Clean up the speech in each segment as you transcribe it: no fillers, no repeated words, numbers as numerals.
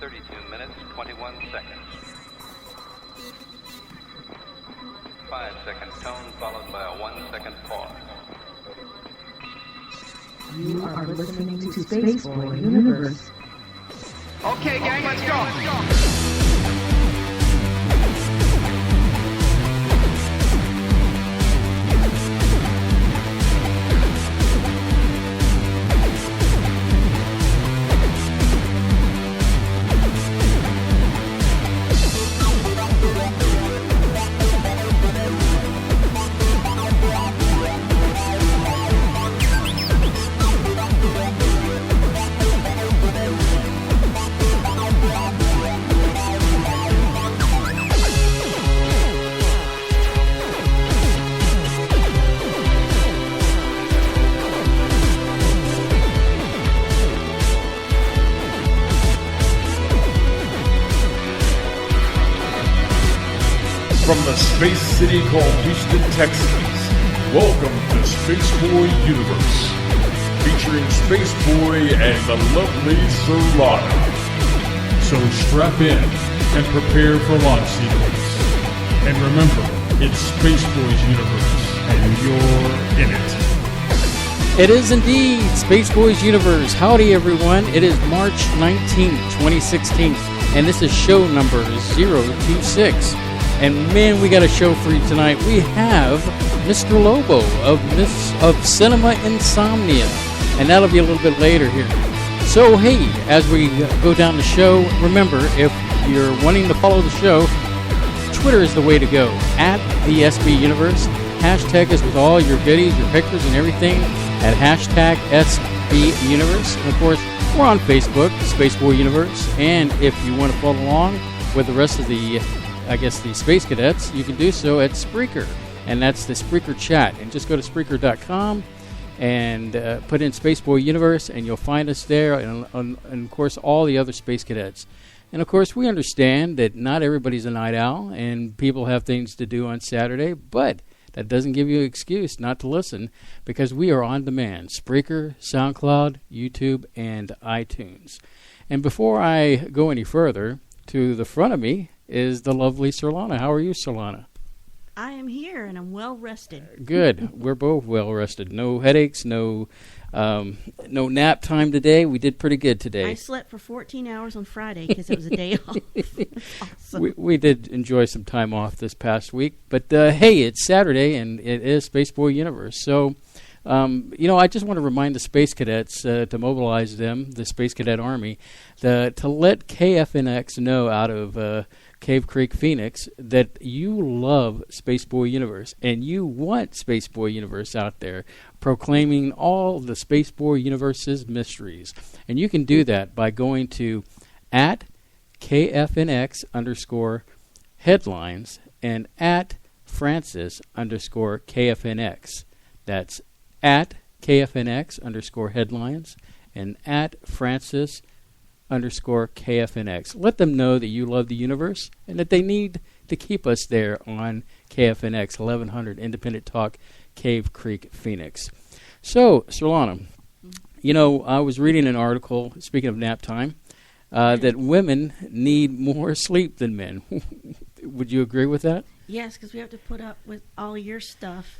32 minutes, 21 seconds. 5-second tone followed by a 1-second pause. You are listening to Spaceboy Universe. Okay, gang, let's go. From the space city called Houston, Texas, welcome to Spaceboy Universe, featuring Spaceboy and the lovely Surlana. So strap in and prepare for launch sequence. And remember, it's Spaceboy's Universe, and you're in it. It is indeed Spaceboy's Universe. Howdy, everyone. It is March 19th, 2016, and this is show number 026. And man, we got a show for you tonight. We have Mr. Lobo of Cinema Insomnia, and that'll be a little bit later here. So hey, as we go down the show, remember, if you're wanting to follow the show, Twitter is the way to go. At the SB Universe. Hashtag us with all your goodies, your pictures, and everything at hashtag SB Universe. And of course, we're on Facebook, Spaceboy Universe. And if you want to follow along with the rest of the Space Cadets, you can do so at Spreaker, and that's the Spreaker chat. And just go to Spreaker.com and put in Spaceboy Universe, and you'll find us there, and of course, all the other Space Cadets. And of course, we understand that not everybody's a night owl, and people have things to do on Saturday, but that doesn't give you an excuse not to listen, because we are on demand. Spreaker, SoundCloud, YouTube, and iTunes. And before I go any further, to the front of me is the lovely Surlana. How are you, Surlana? I am here, and I'm well rested. Good. We're both well rested. No headaches, no nap time today. We did pretty good today. I slept for 14 hours on Friday because it was a day off. Awesome. We did enjoy some time off this past week. But, hey, it's Saturday, and it is Spaceboy Universe. So, I just want to remind the Space Cadets to mobilize them, the Space Cadet Army, to let KFNX know out of Cave Creek, Phoenix, that you love Spaceboy Universe and you want Spaceboy Universe out there proclaiming all the Spaceboy Universe's mysteries. And you can do that by going to at KFNX_headlines and at Francis_KFNX. That's at KFNX_headlines and at Francis_KFNX. Let them know that you love the universe and that they need to keep us there on KFNX 1100 Independent Talk, Cave Creek, Phoenix. So, Surlana, I was reading an article, speaking of nap time, that women need more sleep than men. Would you agree with that? Yes, because we have to put up with all your stuff,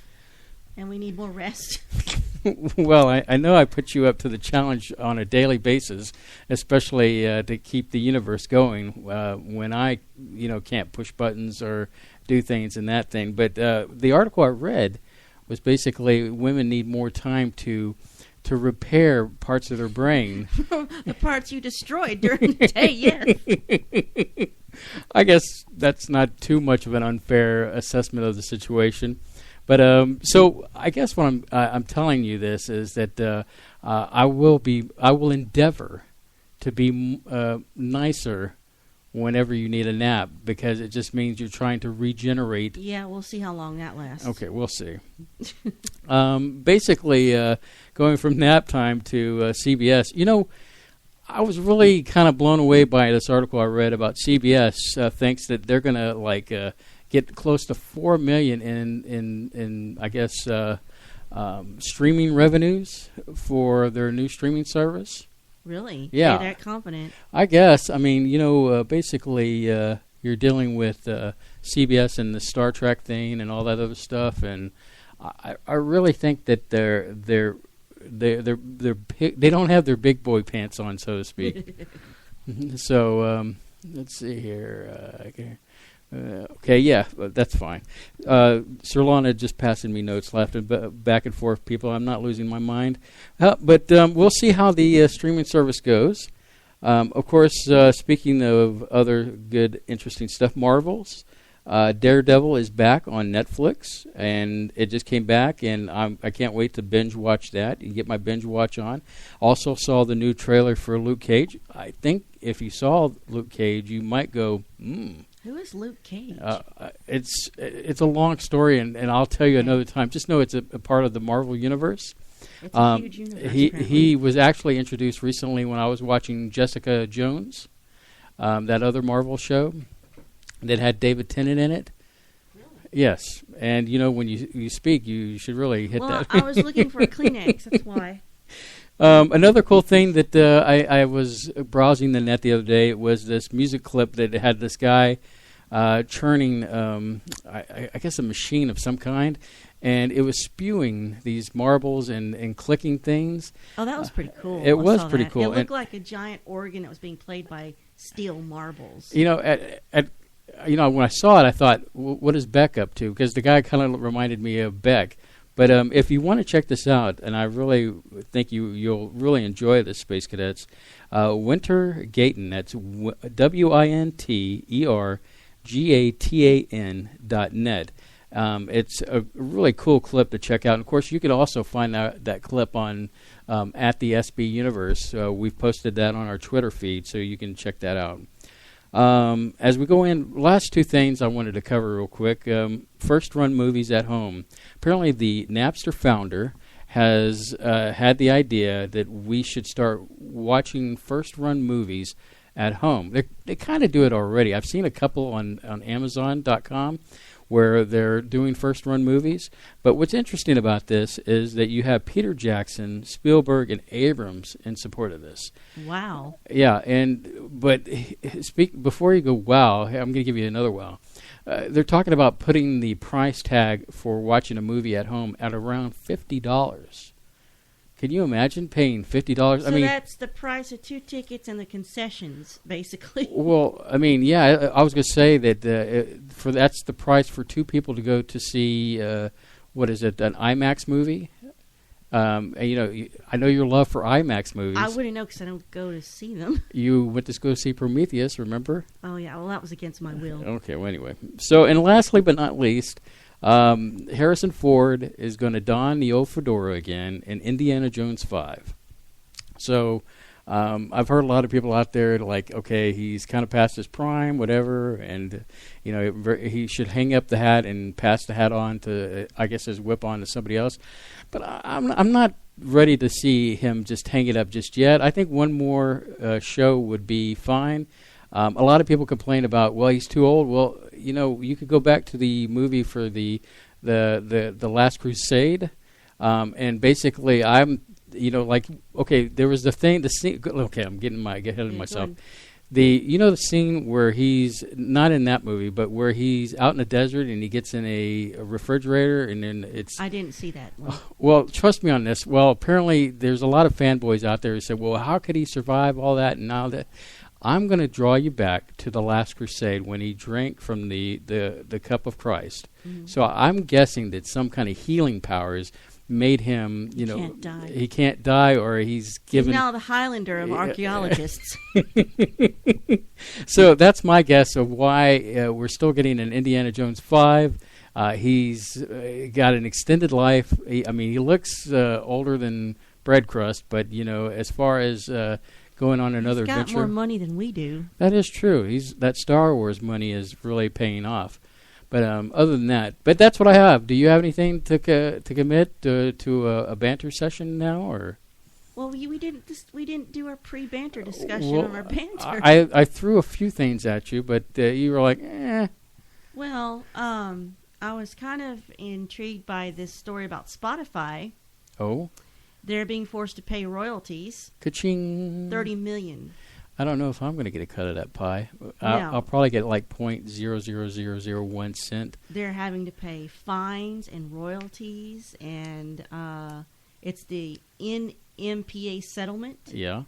and we need more rest. Well, I know I put you up to the challenge on a daily basis, especially to keep the universe going when I, can't push buttons or do things and that thing. But the article I read was basically women need more time to repair parts of their brain. The parts you destroyed during the day, yes. I guess that's not too much of an unfair assessment of the situation. But so I guess what I'm telling you this is that I will endeavor to be nicer whenever you need a nap, because it just means you're trying to regenerate. Yeah, we'll see how long that lasts. Okay, we'll see. Basically, going from nap time to CBS, I was really kind of blown away by this article I read about CBS. Thinks that they're going to get close to $4 million in I guess streaming revenues for their new streaming service. Really? Yeah. You're that confident? I guess. I mean, basically, you're dealing with CBS and the Star Trek thing and all that other stuff, and I really think that they don't have their big boy pants on, so to speak. So let's see here. Okay, yeah, that's fine. Surlana just passing me notes, laughing back and forth. People, I'm not losing my mind. But we'll see how the streaming service goes. Of course, speaking of other good, interesting stuff, Marvel's Daredevil is back on Netflix, and it just came back, and I can't wait to binge watch that. You get my binge watch on. Also saw the new trailer for Luke Cage. I think if you saw Luke Cage, you might go, Who is Luke Cage? It's a long story, and I'll tell you another time. Just know it's a part of the Marvel universe. It's a huge universe. He was actually introduced recently when I was watching Jessica Jones, that other Marvel show that had David Tennant in it. Really? Yes, and when you speak, you should really hit that. I was looking for a Kleenex. That's why. Another cool thing that I was browsing the net the other day was this music clip that had this guy churning, I guess, a machine of some kind, and it was spewing these marbles and clicking things. Oh, that was pretty cool. It was pretty cool. It looked like a giant organ that was being played by steel marbles. When I saw it, I thought, what is Beck up to? Because the guy kind of reminded me of Beck. But if you want to check this out, and I really think you'll really enjoy this, Space Cadets, Winter Gayton, that's WinterGatan.net. It's a really cool clip to check out. And of course, you can also find that clip on at the SB Universe. We've posted that on our Twitter feed, so you can check that out. As we go in, last two things I wanted to cover real quick. First run movies at home. Apparently the Napster founder has had the idea that we should start watching first run movies at home. They kind of do it already. I've seen a couple on Amazon.com where they're doing first run movies. But what's interesting about this is that you have Peter Jackson, Spielberg, and Abrams in support of this. Wow. Yeah, but before you go, wow, I'm going to give you another wow. They're talking about putting the price tag for watching a movie at home at around $50. Can you imagine paying $50? So that's the price of 2 tickets and the concessions, basically. Well, I mean, yeah, I was going to say that that's the price for 2 people to go to see, what is it, an IMAX movie? And, I know your love for IMAX movies. I wouldn't know because I don't go to see them. You went to go see Prometheus, remember? Oh, yeah. Well, that was against my will. Okay, well, anyway. So, and lastly but not least, Harrison Ford is going to don the old fedora again in Indiana Jones 5. So I've heard a lot of people out there like, okay, he's kind of past his prime, whatever, and he should hang up the hat and pass the hat on to, I guess, his whip on to somebody else. But I'm not ready to see him just hang it up just yet. I think one more show would be fine. A lot of people complain about, well, he's too old. Well, you could go back to the movie for the Last Crusade, and basically, okay, there was the scene. Okay, I'm getting ahead of myself. The scene where he's not in that movie, but where he's out in the desert and he gets in a refrigerator, and then it's. I didn't see that one. Well, trust me on this. Well, apparently, there's a lot of fanboys out there who said, well, how could he survive all that and all that? I'm going to draw you back to the Last Crusade when he drank from the cup of Christ. Mm-hmm. So I'm guessing that some kind of healing powers made him, can't die. He can't die, or he's given. He's now the Highlander of archaeologists. So that's my guess of why we're still getting an Indiana Jones 5. He's got an extended life. He looks older than bread crust, but as far as going on another adventure. He's got more money than we do. That is true. That Star Wars money is really paying off. But other than that, but that's what I have. Do you have anything to commit to a banter session now, or? Well, we didn't do our pre-banter discussion on our banter. I threw a few things at you, but you were like, eh. Well, I was kind of intrigued by this story about Spotify. Oh. they're being forced to pay royalties. Ka-ching. $30 million. I don't know if I'm going to get a cut of that pie. No. I'll probably get like 0.00001 cent. They're having to pay fines and royalties, and it's the NMPA settlement. Yeah.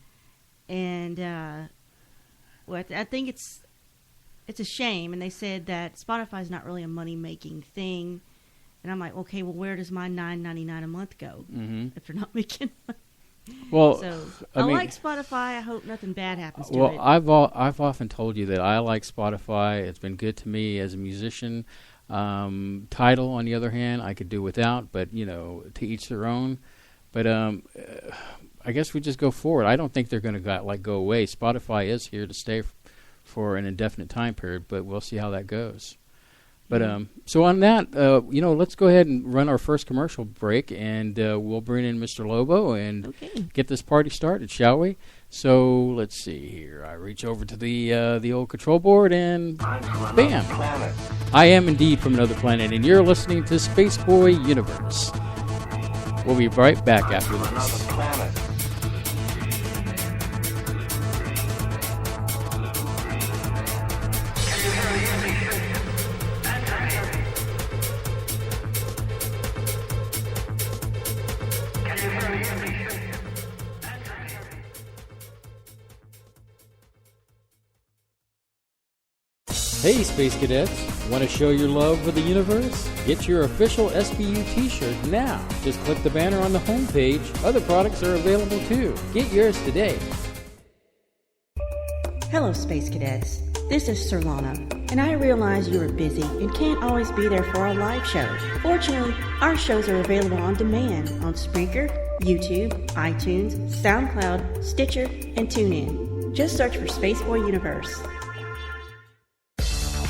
And I think it's a shame. And they said that Spotify's not really a money-making thing. And I'm like, okay, well, where does my $9.99 a month go if they're not making money? Well, So I mean, like Spotify. I hope nothing bad happens to it. well, I've often told you that I like Spotify. It's been good to me as a musician. Tidal, on the other hand, I could do without, but to each their own. But I guess we just go forward. I don't think they're going to go away. Spotify is here to stay for an indefinite time period, but we'll see how that goes. But so on that, let's go ahead and run our first commercial break, and we'll bring in Mr. Lobo and get this party started, shall we? So let's see here. I reach over to the old control board, and bam! I am indeed from another planet, and you're listening to Spaceboy Universe. We'll be right back after this. Hey, Space Cadets! Want to show your love for the universe? Get your official SBU t-shirt now. Just click the banner on the homepage. Other products are available too. Get yours today. Hello, Space Cadets. This is Surlana, and I realize you are busy and can't always be there for our live show. Fortunately, our shows are available on demand on Spreaker, YouTube, iTunes, SoundCloud, Stitcher, and TuneIn. Just search for Spaceboy Universe.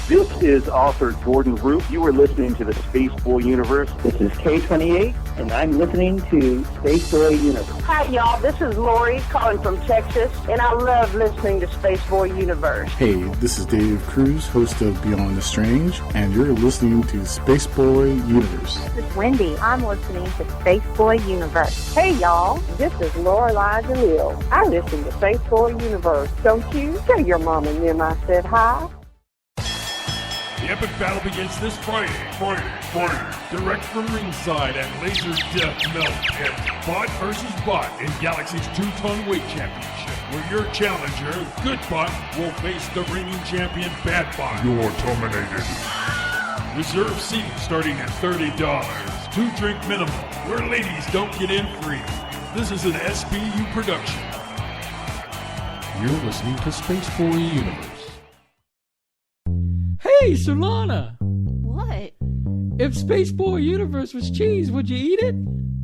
This is author Jordan Root. You are listening to the Spaceboy Universe. This is K28, and I'm listening to Spaceboy Universe. Hi, y'all. This is Lori calling from Texas, and I love listening to Spaceboy Universe. Hey, this is Dave Cruz, host of Beyond the Strange, and you're listening to Spaceboy Universe. This is Wendy. I'm listening to Spaceboy Universe. Hey, y'all. This is Lorelai DeLille. I listen to Spaceboy Universe. Don't you? Tell your mom and them I said hi. The epic battle begins this Friday. Direct from ringside at Laser Death Melt. It's Bot versus Bot in Galaxy's two-ton weight championship, where your challenger, Good Bot, will face the reigning champion, Bad Bot. You're terminated. Reserve seating starting at $30. 2-drink minimum, where ladies don't get in free. This is an SBU production. You're listening to Spaceboy Universe. Hey, Surlana! What? If Spaceboy Universe was cheese, would you eat it?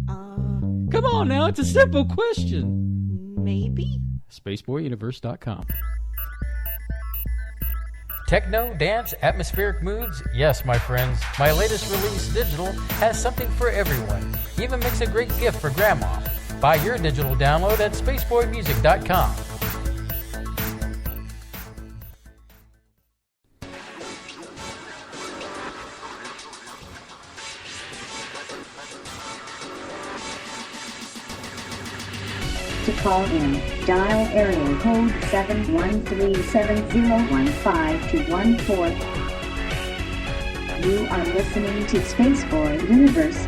Come on now, it's a simple question. Maybe. SpaceboyUniverse.com. Techno, dance, atmospheric moods? Yes, my friends. My latest release, Digital, has something for everyone. Even makes a great gift for Grandma. Buy your digital download at SpaceboyMusic.com. To call in, dial area code 713-701-5214. You are listening to Spaceboy Universe.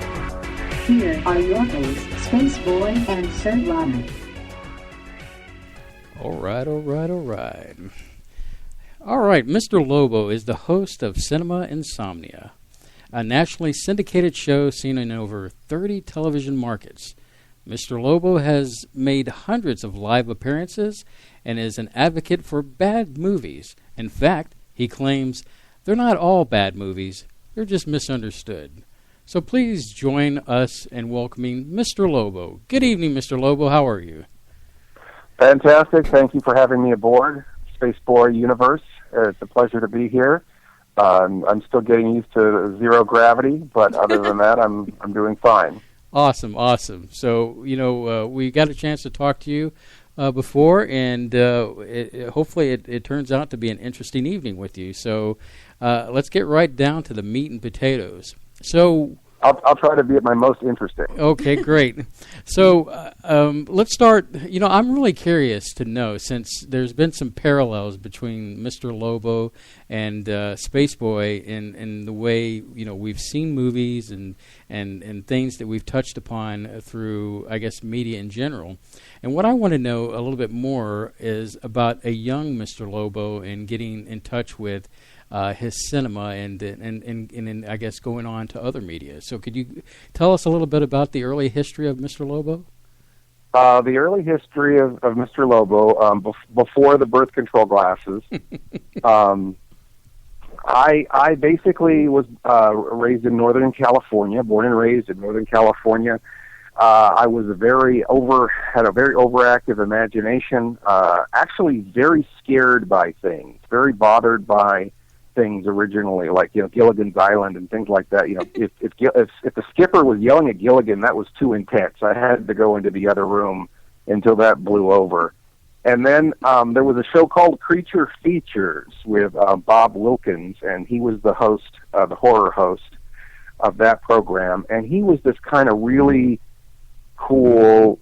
Here are your hosts, Spaceboy and Surlana. All right. All right, Mr. Lobo is the host of Cinema Insomnia, a nationally syndicated show seen in over 30 television markets. Mr. Lobo has made hundreds of live appearances and is an advocate for bad movies. In fact, he claims they're not all bad movies, they're just misunderstood. So please join us in welcoming Mr. Lobo. Good evening, Mr. Lobo. How are you? Fantastic. Thank you for having me aboard Spaceboy Universe. It's a pleasure to be here. I'm still getting used to zero gravity, but other than that, I'm doing fine. Awesome. So, we got a chance to talk to you before, and hopefully it turns out to be an interesting evening with you. So let's get right down to the meat and potatoes. So I'll try to be at my most interesting. Okay, great. So let's start. I'm really curious to know, since there's been some parallels between Mr. Lobo and Spaceboy in the way we've seen movies and things that we've touched upon through, I guess, media in general. And what I want to know a little bit more is about a young Mr. Lobo and getting in touch with his cinema and I guess going on to other media. So could you tell us a little bit about the early history of Mr. Lobo? The early history of Mr. Lobo, before the birth control glasses, I basically was raised in Northern California, born and raised in Northern California. I was had a very overactive imagination, actually very scared by things, very bothered by things originally, like Gilligan's Island and things like that. If the skipper was yelling at Gilligan, that was too intense. I had to go into the other room until that blew over. And then there was a show called Creature Features with Bob Wilkins, and he was the host, the horror host of that program. And he was this kind of really cool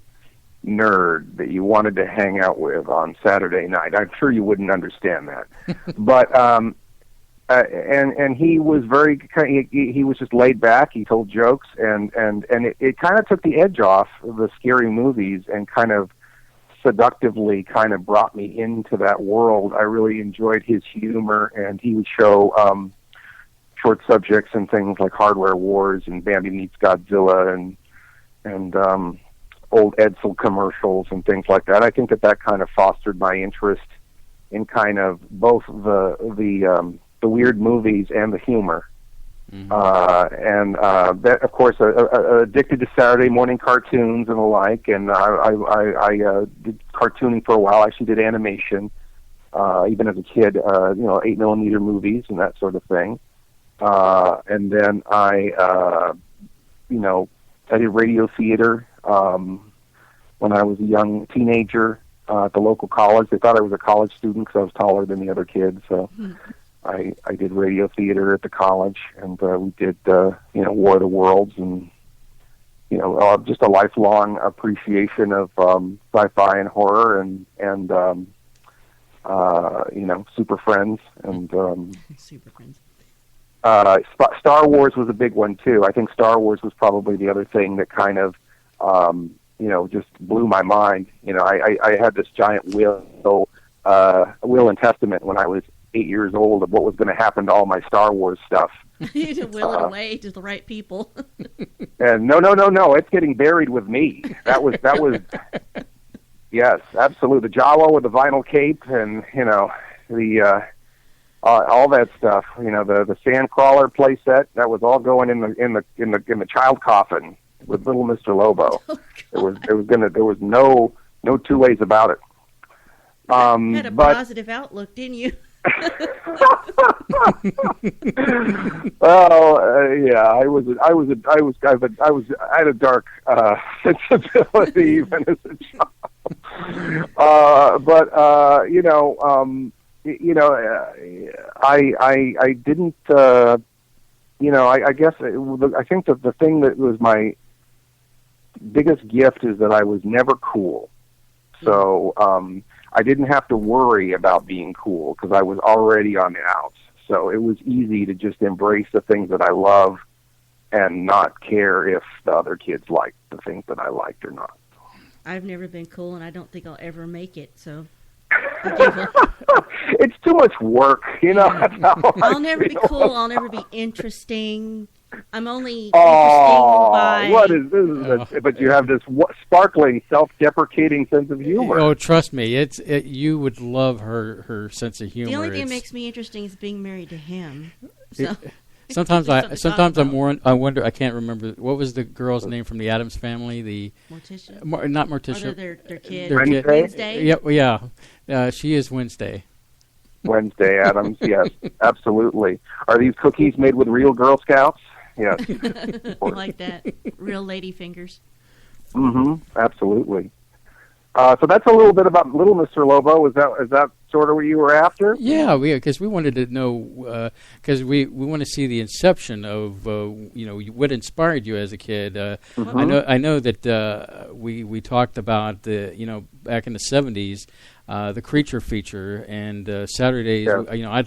nerd that you wanted to hang out with on Saturday night. I'm sure you wouldn't understand that, but and he was he was just laid back. He told jokes, and it kind of took the edge off the scary movies and kind of seductively kind of brought me into that world. I really enjoyed his humor, and he would show short subjects and things like Hardware Wars and Bambi Meets Godzilla and old Edsel commercials and things like that. I think that kind of fostered my interest in kind of both the weird movies and the humor. Mm-hmm. And that, of course, addicted to Saturday morning cartoons and the like. And I did cartooning for a while. I actually did animation, even as a kid, 8mm movies and that sort of thing. And then I did radio theater when I was a young teenager at the local college. They thought I was a college student because I was taller than the other kids. So I did radio theater at the college, and we did War of the Worlds, and just a lifelong appreciation of sci-fi and horror, and Super Friends and Super Friends. Star Wars was a big one too. I think Star Wars was probably the other thing that kind of just blew my mind. I had this giant will and testament when I was 8 years old of what was going to happen to all my Star Wars stuff. You to will it away to the right people. And no, it's getting buried with me. That was yes, absolutely. The Jawa with the vinyl cape, and the all that stuff. The Sandcrawler playset, that was all going in the child coffin with little Mr. Lobo. Oh, there was no two ways about it. You had a positive outlook, didn't you? Well, yeah, I had a dark sensibility even as a child. I didn't. I guess I think that the thing that was my biggest gift is that I was never cool. So I didn't have to worry about being cool because I was already on the outs. So it was easy to just embrace the things that I love and not care if the other kids liked the things that I liked or not. I've never been cool, and I don't think I'll ever make it, so I give up. It's too much work, I'll never be cool. I'll never be interesting. I'm only interesting by... What is this? But you have this sparkling, self-deprecating sense of humor. Oh, trust me, you would love her sense of humor. The only thing that makes me interesting is being married to him. So. Sometimes I wonder. I can't remember what was the girl's name from the Addams Family. The Morticia. Not Morticia. Their kid. Wednesday. Yeah. She is Wednesday. Wednesday Addams. Yes, absolutely. Are these cookies made with real Girl Scouts? Yes. Like that. Real lady fingers. Mm-hmm. Absolutely. So that's a little bit about Little Mr. Lobo. Is that sort of what you were after? Yeah, because we wanted to know, because we want to see the inception of what inspired you as a kid. I know that we talked about the back in the 70s, the Creature feature and Saturdays. Yeah.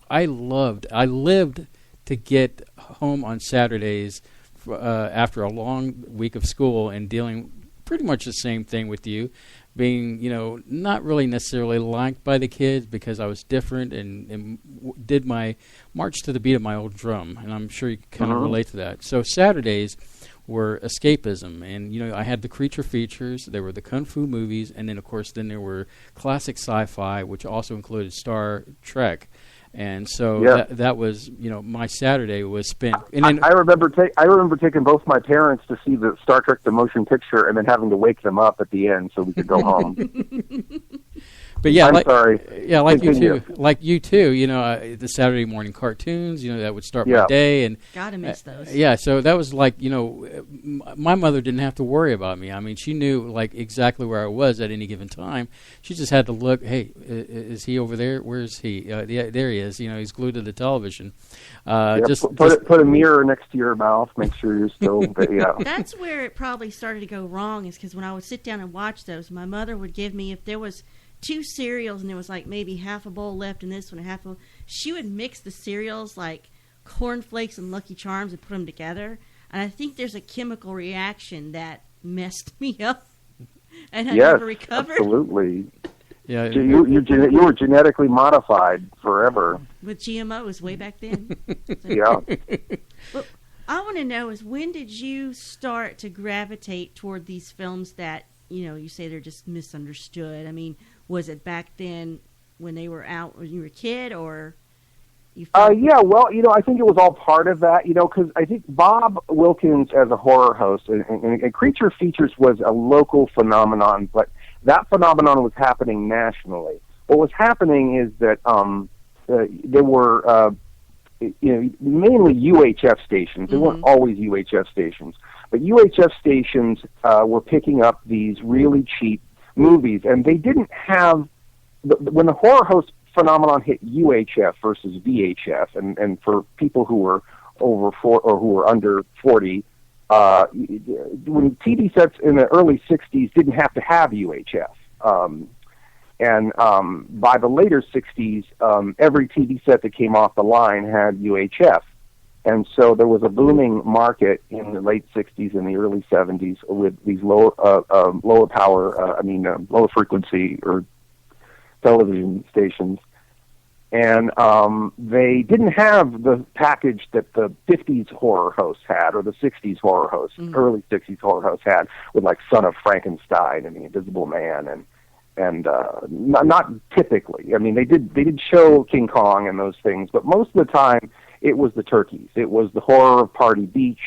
I lived to get home on Saturdays after a long week of school and dealing pretty much the same thing with you, being, not really necessarily liked by the kids because I was different and did my march to the beat of my old drum, and I'm sure you can kind of relate to that. So Saturdays were escapism, and, I had the Creature features, there were the Kung Fu movies, and then, of course, there were classic sci-fi, which also included Star Trek. And so that was, my Saturday was spent. And then, I remember taking both my parents to see the Star Trek the motion picture, and then having to wake them up at the end so we could go home. But yeah, sorry. Yeah, Continue. like you too. The Saturday morning cartoons. That would start my day, and gotta miss those. Yeah, so that was like my mother didn't have to worry about me. I mean, she knew like exactly where I was at any given time. She just had to look. Hey, is he over there? Where is he? Yeah, there he is. He's glued to the television. Put a mirror next to your mouth. Make sure you're still. That's where it probably started to go wrong. Is because when I would sit down and watch those, my mother would give me, if there was 2 cereals and there was like maybe half a bowl left in this one and half a bowl, she would mix the cereals like Corn Flakes and Lucky Charms and put them together, and I think there's a chemical reaction that messed me up and I never recovered. Absolutely. Yeah, you were genetically modified forever with GMOs way back then. Yeah. Well, I want to know is, when did you start to gravitate toward these films that you say they're just misunderstood? I mean, was it back then when they were out when you were a kid, or you? Yeah, well, I think it was all part of that, because I think Bob Wilkins as a horror host and Creature Features was a local phenomenon, but that phenomenon was happening nationally. What was happening is that there were mainly UHF stations. They weren't always UHF stations, but UHF stations were picking up these really cheap movies, and they didn't have when the horror host phenomenon hit UHF versus VHF, and for people who were over 4 or who were under 40, when TV sets in the early 60s didn't have to have UHF, and by the later 60s, every TV set that came off the line had UHF. And so there was a booming market in the late 60s and the early 70s with these lower frequency or television stations. And they didn't have the package that the 50s horror hosts had or the 60s horror hosts, early 60s horror hosts had, with like Son of Frankenstein and The Invisible Man and not typically. I mean, they did show King Kong and those things, but most of the time it was the turkeys. It was the horror of Party Beach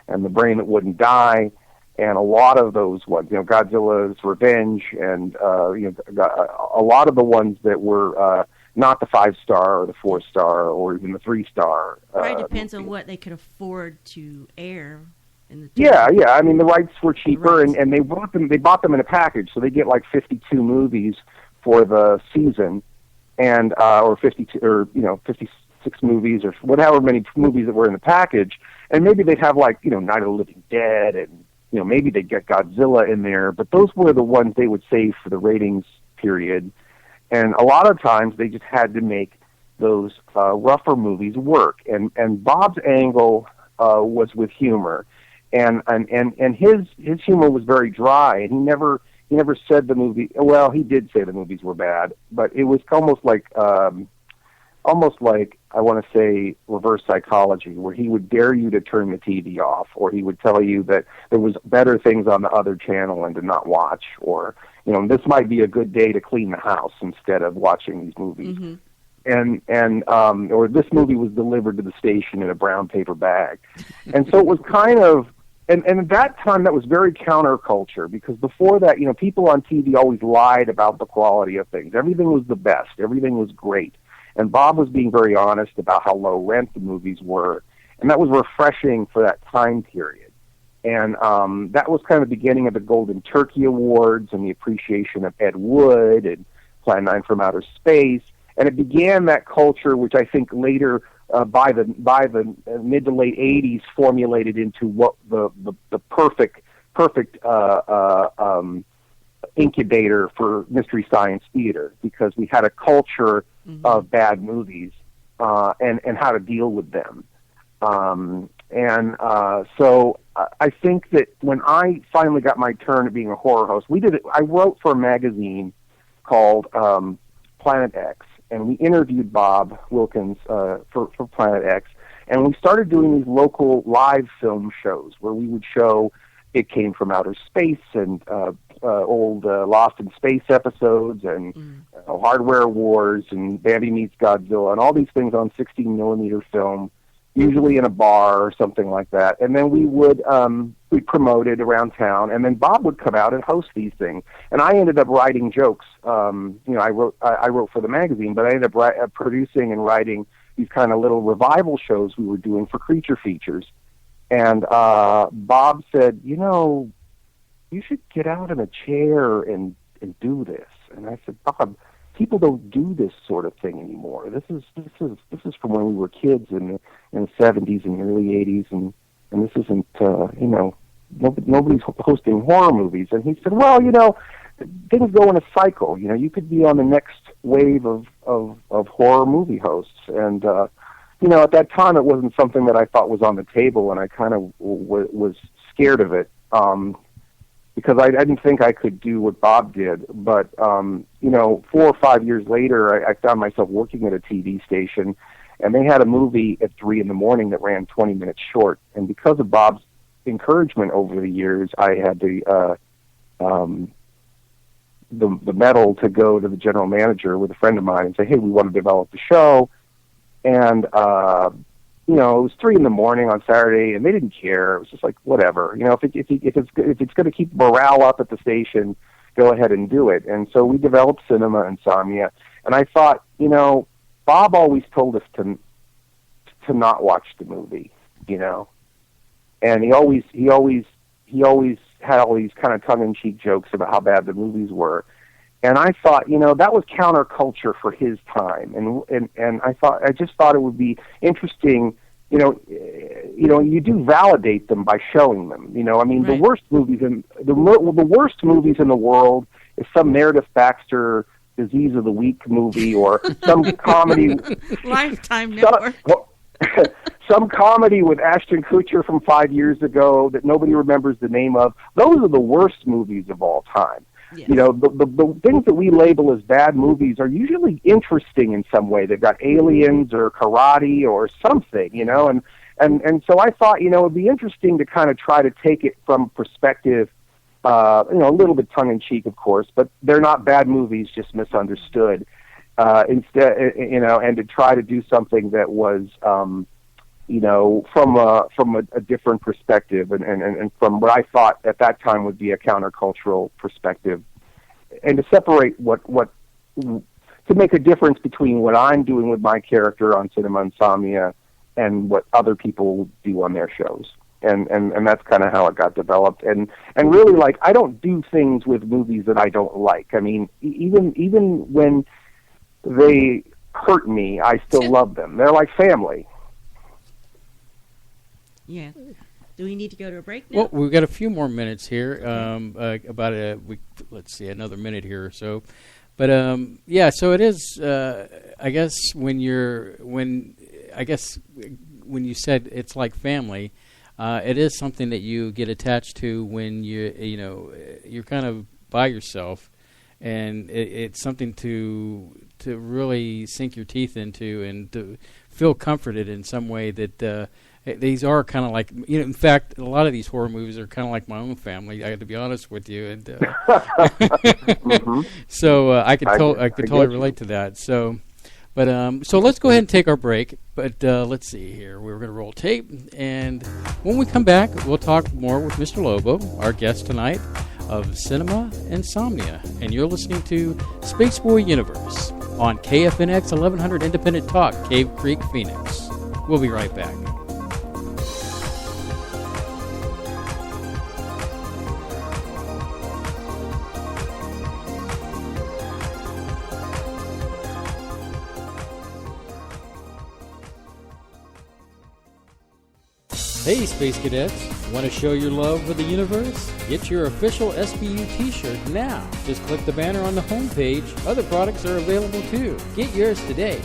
and The Brain That Wouldn't Die, and a lot of those ones, Godzilla's Revenge, and a lot of the ones that were not the 5-star or the 4-star or even the 3-star. Right, depends on what they could afford to air. Yeah. I mean, the rights were cheaper, and they bought them in a package, so they get like 52 movies for the season, and or 52 or 56 movies or whatever many movies that were in the package, and maybe they'd have like Night of the Living Dead, and maybe they'd get Godzilla in there, but those were the ones they would save for the ratings period, and a lot of times they just had to make those rougher movies work, and Bob's angle was with humor. And his humor was very dry, and he never said the movie. Well, he did say the movies were bad, but it was almost like I want to say reverse psychology, where he would dare you to turn the TV off, or he would tell you that there was better things on the other channel and to not watch, or this might be a good day to clean the house instead of watching these movies. Or this movie was delivered to the station in a brown paper bag, and so it was kind of. And at that time, that was very counterculture, because before that, people on TV always lied about the quality of things. Everything was the best. Everything was great. And Bob was being very honest about how low rent the movies were. And that was refreshing for that time period. And that was kind of the beginning of the Golden Turkey Awards and the appreciation of Ed Wood and Plan 9 from Outer Space. And it began that culture, which I think later, by the mid to late 80s, formulated into what the perfect incubator for Mystery Science Theater, because we had a culture of bad movies and how to deal with them. So I think that when I finally got my turn at being a horror host, I wrote for a magazine called Planet X, and we interviewed Bob Wilkins for Planet X, and we started doing these local live film shows where we would show It Came from Outer Space and old Lost in Space episodes and Hardware Wars and Bambi Meets Godzilla and all these things on 16mm film, usually in a bar or something like that. And then we would promote it around town, and then Bob would come out and host these things. And I ended up writing jokes. I wrote for the magazine, but I ended up producing and writing these kind of little revival shows we were doing for Creature Features. And Bob said, you should get out in a chair and do this. And I said, Bob, people don't do this sort of thing anymore. This is from when we were kids in the 70s and early 80s, and this isn't nobody's hosting horror movies. And he said, well, things go in a cycle. You could be on the next wave of horror movie hosts. And at that time it wasn't something that I thought was on the table, and I kind of was scared of it. Because I didn't think I could do what Bob did. But, 4 or 5 years later, I found myself working at a TV station, and they had a movie at 3 in the morning that ran 20 minutes short. And because of Bob's encouragement over the years, I had the mettle to go to the general manager with a friend of mine and say, hey, we want to develop the show. And, it was 3 in the morning on Saturday, and they didn't care. It was just like, whatever. If it's going to keep morale up at the station, go ahead and do it. And so we developed Cinema Insomnia. And I thought, Bob always told us to not watch the movie, and he always had all these kind of tongue-in-cheek jokes about how bad the movies were. And I thought, that was counterculture for his time, and I just thought it would be interesting. You do validate them by showing them. Right. The worst movies in the worst movies in the world is some Meredith Baxter Disease of the Week movie or some comedy. Lifetime Network. Some comedy with Ashton Kutcher from 5 years ago that nobody remembers the name of. Those are the worst movies of all time. Yes. The things that we label as bad movies are usually interesting in some way. They've got aliens or karate or something, and so I thought, it would be interesting to kind of try to take it from perspective, a little bit tongue-in-cheek, of course, but they're not bad movies, just misunderstood. Instead, and to try to do something that was, from a different perspective, and from what I thought at that time would be a countercultural perspective, and to separate to make a difference between what I'm doing with my character on Cinema Insomnia and what other people do on their shows. And that's kind of how it got developed. And really, I don't do things with movies that I don't like. Even when they hurt me, I still love them. They're like family. Yeah. Do we need to go to a break now? Well, we've got a few more minutes here. Let's see, another minute here or so. But so it is. I guess when you said it's like family, it is something that you get attached to when you're kind of by yourself, and it's something to really sink your teeth into and to feel comforted in some way that. These are kind of like, in fact, a lot of these horror movies are kind of like my own family. I have to be honest with you, and so I could totally relate to that. So, so let's go ahead and take our break. But let's see here, we're going to roll tape, and when we come back, we'll talk more with Mr. Lobo, our guest tonight of Cinema Insomnia, and you're listening to Spaceboy Universe on KFNX 1100 Independent Talk, Cave Creek, Phoenix. We'll be right back. Hey, Space Cadets. Want to show your love for the universe? Get your official SBU t-shirt now. Just click the banner on the homepage. Other products are available too. Get yours today.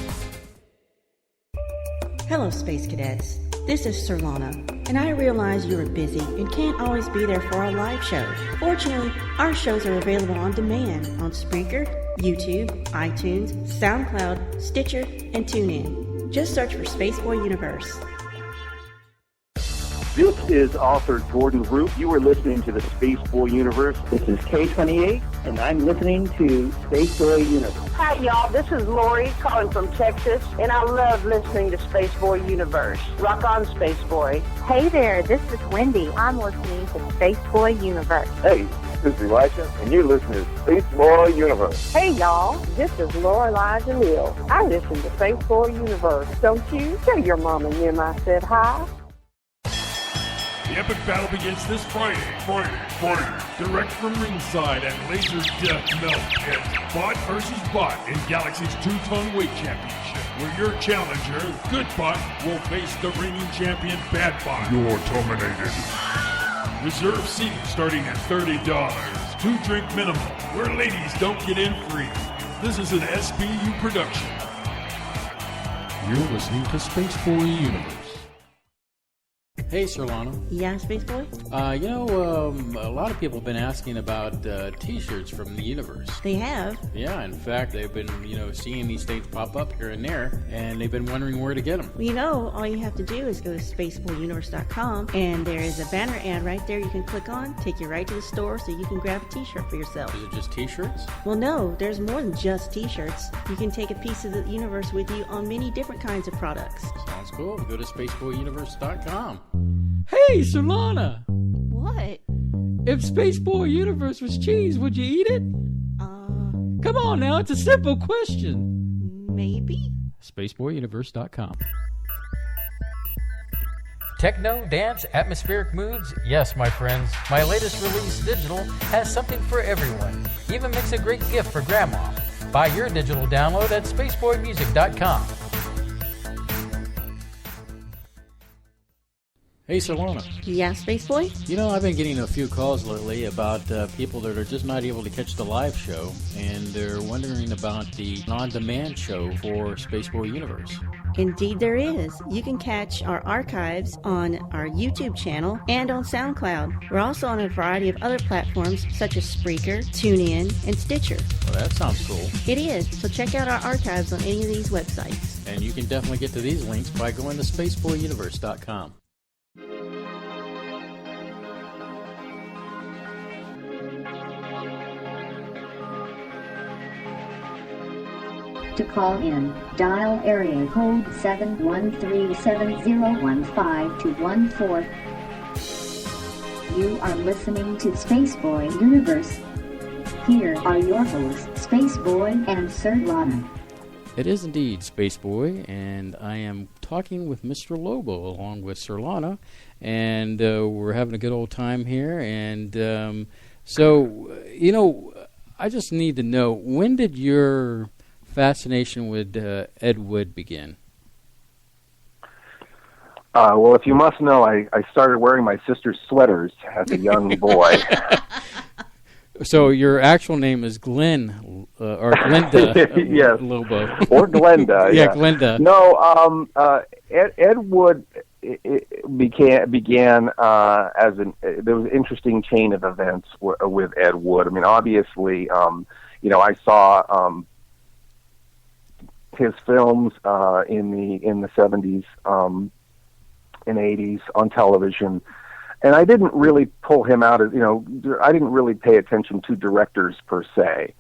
Hello, Space Cadets. This is Surlana, and I realize you are busy and can't always be there for our live show. Fortunately, our shows are available on demand on Spreaker, YouTube, iTunes, SoundCloud, Stitcher, and TuneIn. Just search for Spaceboy Universe. This is author Gordon Root. You are listening to the Spaceboy Universe. This is K28, and I'm listening to Spaceboy Universe. Hi, y'all. This is Lori calling from Texas, and I love listening to Spaceboy Universe. Rock on, Spaceboy. Hey there, this is Wendy. I'm listening to Spaceboy Universe. Hey, this is Elisha, and you're listening to Spaceboy Universe. Hey, y'all. This is Lorelei DeMille. I listen to Spaceboy Universe. Don't you? Tell your mom and them I said hi. The epic battle begins this Friday. Direct from ringside at Laser Death Melt Pit. Bot versus Bot in Galaxy's 2-ton weight championship, where your challenger, Good Bot, will face the reigning champion, Bad Bot. You're terminated. Reserve seating starting at $30. 2-drink minimum, where ladies don't get in free. This is an SBU production. You're listening to Spaceboy Universe. Hey, Surlana. Yeah, Spaceboy? A lot of people have been asking about t-shirts from the universe. They have? Yeah, in fact, they've been, seeing these things pop up here and there, and they've been wondering where to get them. Well, all you have to do is go to spaceboyuniverse.com, and there is a banner ad right there you can click on, take you right to the store so you can grab a t-shirt for yourself. Is it just t-shirts? Well, no, there's more than just t-shirts. You can take a piece of the universe with you on many different kinds of products. Sounds cool. Go to spaceboyuniverse.com. Hey, Surlana! What? If Spaceboy Universe was cheese, would you eat it? Come on now, it's a simple question. Maybe? Spaceboyuniverse.com. Techno, dance, atmospheric moods? Yes, my friends. My latest release, Digital, has something for everyone. Even makes a great gift for Grandma. Buy your digital download at spaceboymusic.com. Hey, Surlana. Yeah, Spaceboy? I've been getting a few calls lately about people that are just not able to catch the live show, and they're wondering about the on-demand show for Spaceboy Universe. Indeed there is. You can catch our archives on our YouTube channel and on SoundCloud. We're also on a variety of other platforms such as Spreaker, TuneIn, and Stitcher. Well, that sounds cool. It is. So check out our archives on any of these websites. And you can definitely get to these links by going to spaceboyuniverse.com. To call in, dial area code 713-701-5214. You are listening to Spaceboy Universe. Here are your hosts, Spaceboy and Surlana. It is indeed Spaceboy, and I am talking with Mr. Lobo along with Surlana, and we're having a good old time here. And I just need to know, when did your fascination with Ed Wood begin? Well, if you must know, I started wearing my sister's sweaters as a young boy. So your actual name is Glenn, or Glenda yes. Lobo. Or Glenda. Yeah, Glenda. No, Ed Wood began as there was an interesting chain of events with Ed Wood. I mean, obviously, I saw his films in the 70s and 80s on television, and I didn't really pull him out as I didn't really pay attention to directors per se.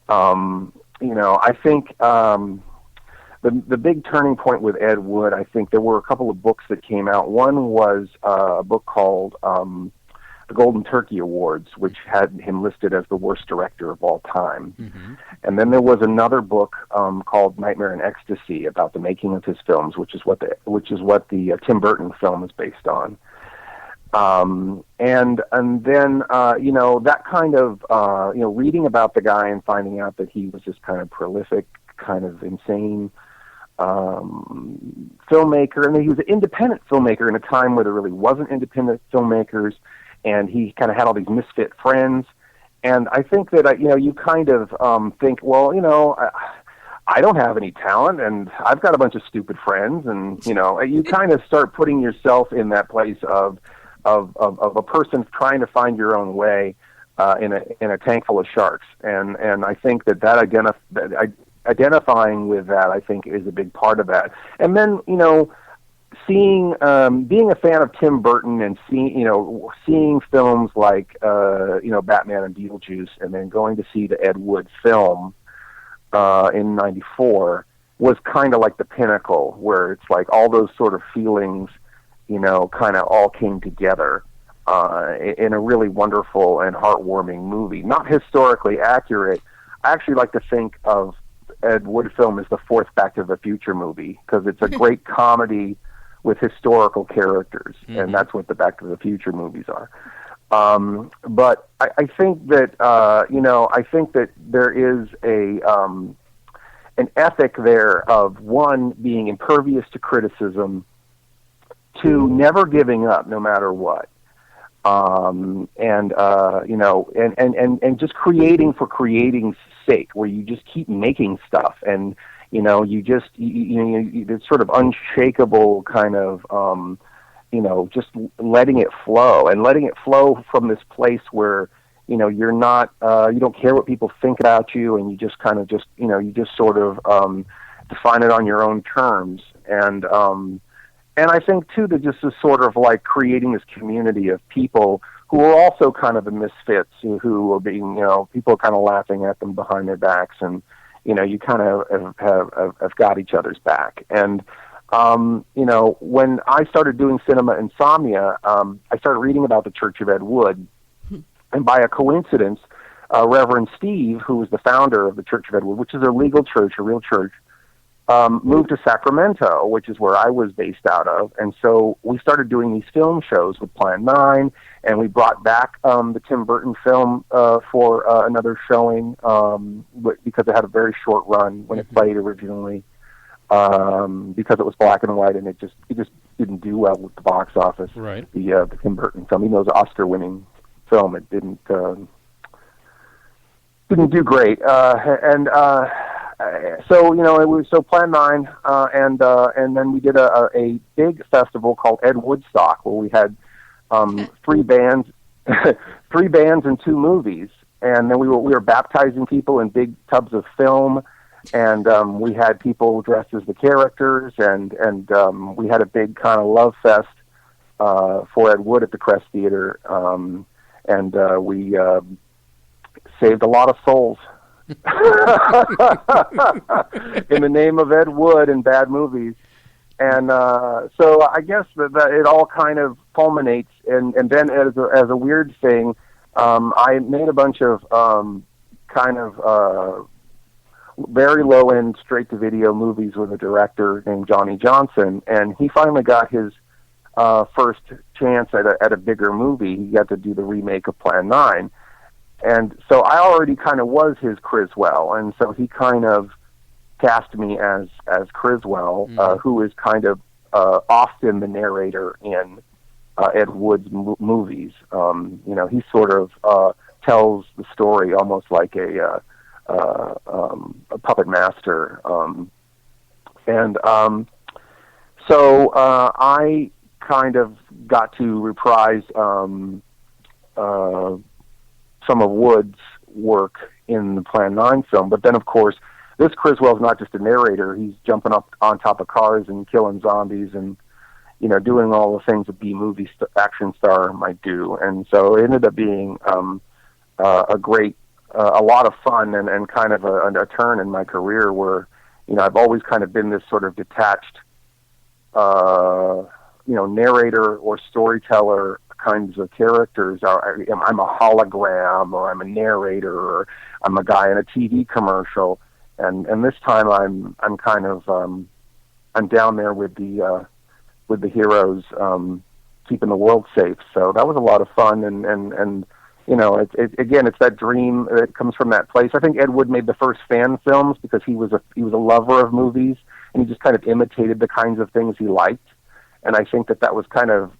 I think the big turning point with Ed Wood, I think there were a couple of books that came out. One was a book called the Golden Turkey Awards, which had him listed as the worst director of all time. Mm-hmm. And then there was another book called Nightmare and Ecstasy about the making of his films, which is what the Tim Burton film is based on. And then that kind of reading about the guy and finding out that he was this kind of prolific, kind of insane filmmaker, and he was an independent filmmaker in a time where there really wasn't independent filmmakers, and he kind of had all these misfit friends. And I think that, you kind of think, well, I don't have any talent, and I've got a bunch of stupid friends, and, you kind of start putting yourself in that place of a person trying to find your own way in a tank full of sharks. And I think that identifying with that, I think, is a big part of that. And then, being a fan of Tim Burton and seeing films like Batman and Beetlejuice, and then going to see the Ed Wood film in '94 was kind of like the pinnacle, where it's like all those sort of feelings, kind of all came together in a really wonderful and heartwarming movie. Not historically accurate. I actually like to think of Ed Wood film as the fourth Back to the Future movie, because it's a great comedy with historical characters, and that's what the Back to the Future movies are. But I think that I think that there is an ethic there of, one, being impervious to criticism, two, never giving up no matter what, and just creating for creating's sake, where you just keep making stuff, and it's sort of unshakable kind of, just letting it flow from this place where, you're not, you don't care what people think about you, and you just kind of you just sort of define it on your own terms. And I think too that just is sort of like creating this community of people who are also kind of the misfits, who are being, people are kind of laughing at them behind their backs, and you kind of have got each other's back. And, when I started doing Cinema Insomnia, I started reading about the Church of Ed Wood. And by a coincidence, Reverend Steve, who was the founder of the Church of Ed Wood, which is a legal church, a real church, moved to Sacramento, which is where I was based out of. And so we started doing these film shows with Plan 9, and we brought back the Tim Burton film for another showing because it had a very short run when it played originally, because it was black and white, and it just didn't do well with the box office. Right. The Tim Burton film, even though it was an Oscar-winning film, it didn't do great. So it was Plan 9, and then we did a big festival called Ed Woodstock, where we had 3 bands, 3 bands and 2 movies, and then we were baptizing people in big tubs of film, and we had people dressed as the characters, and we had a big kind of love fest for Ed Wood at the Crest Theater, and we saved a lot of souls. In the name of Ed Wood and bad movies. And so I guess that it all kind of culminates, and then as a weird thing, I made a bunch of very low-end straight-to-video movies with a director named Johnny Johnson, and he finally got his first chance at a bigger movie. He got to do the remake of Plan 9. And so I already kind of was his Criswell, and so he kind of cast me as Criswell, who is kind of often the narrator in Ed Wood's movies. He sort of tells the story almost like a puppet master. So I kind of got to reprise some of Wood's work in the Plan 9 film, but then of course this Criswell's not just a narrator. He's jumping up on top of cars and killing zombies and doing all the things a B-movie action star might do. And so it ended up being a lot of fun and kind of a turn in my career where I've always kind of been this sort of detached narrator or storyteller kinds of characters. I'm a hologram, or I'm a narrator, or I'm a guy in a TV commercial, and this time I'm kind of I'm down there with the heroes, keeping the world safe. So that was a lot of fun, and Again, it's that dream that comes from that place. I think Ed Wood made the first fan films because he was a lover of movies, and he just kind of imitated the kinds of things he liked. And I think that was kind of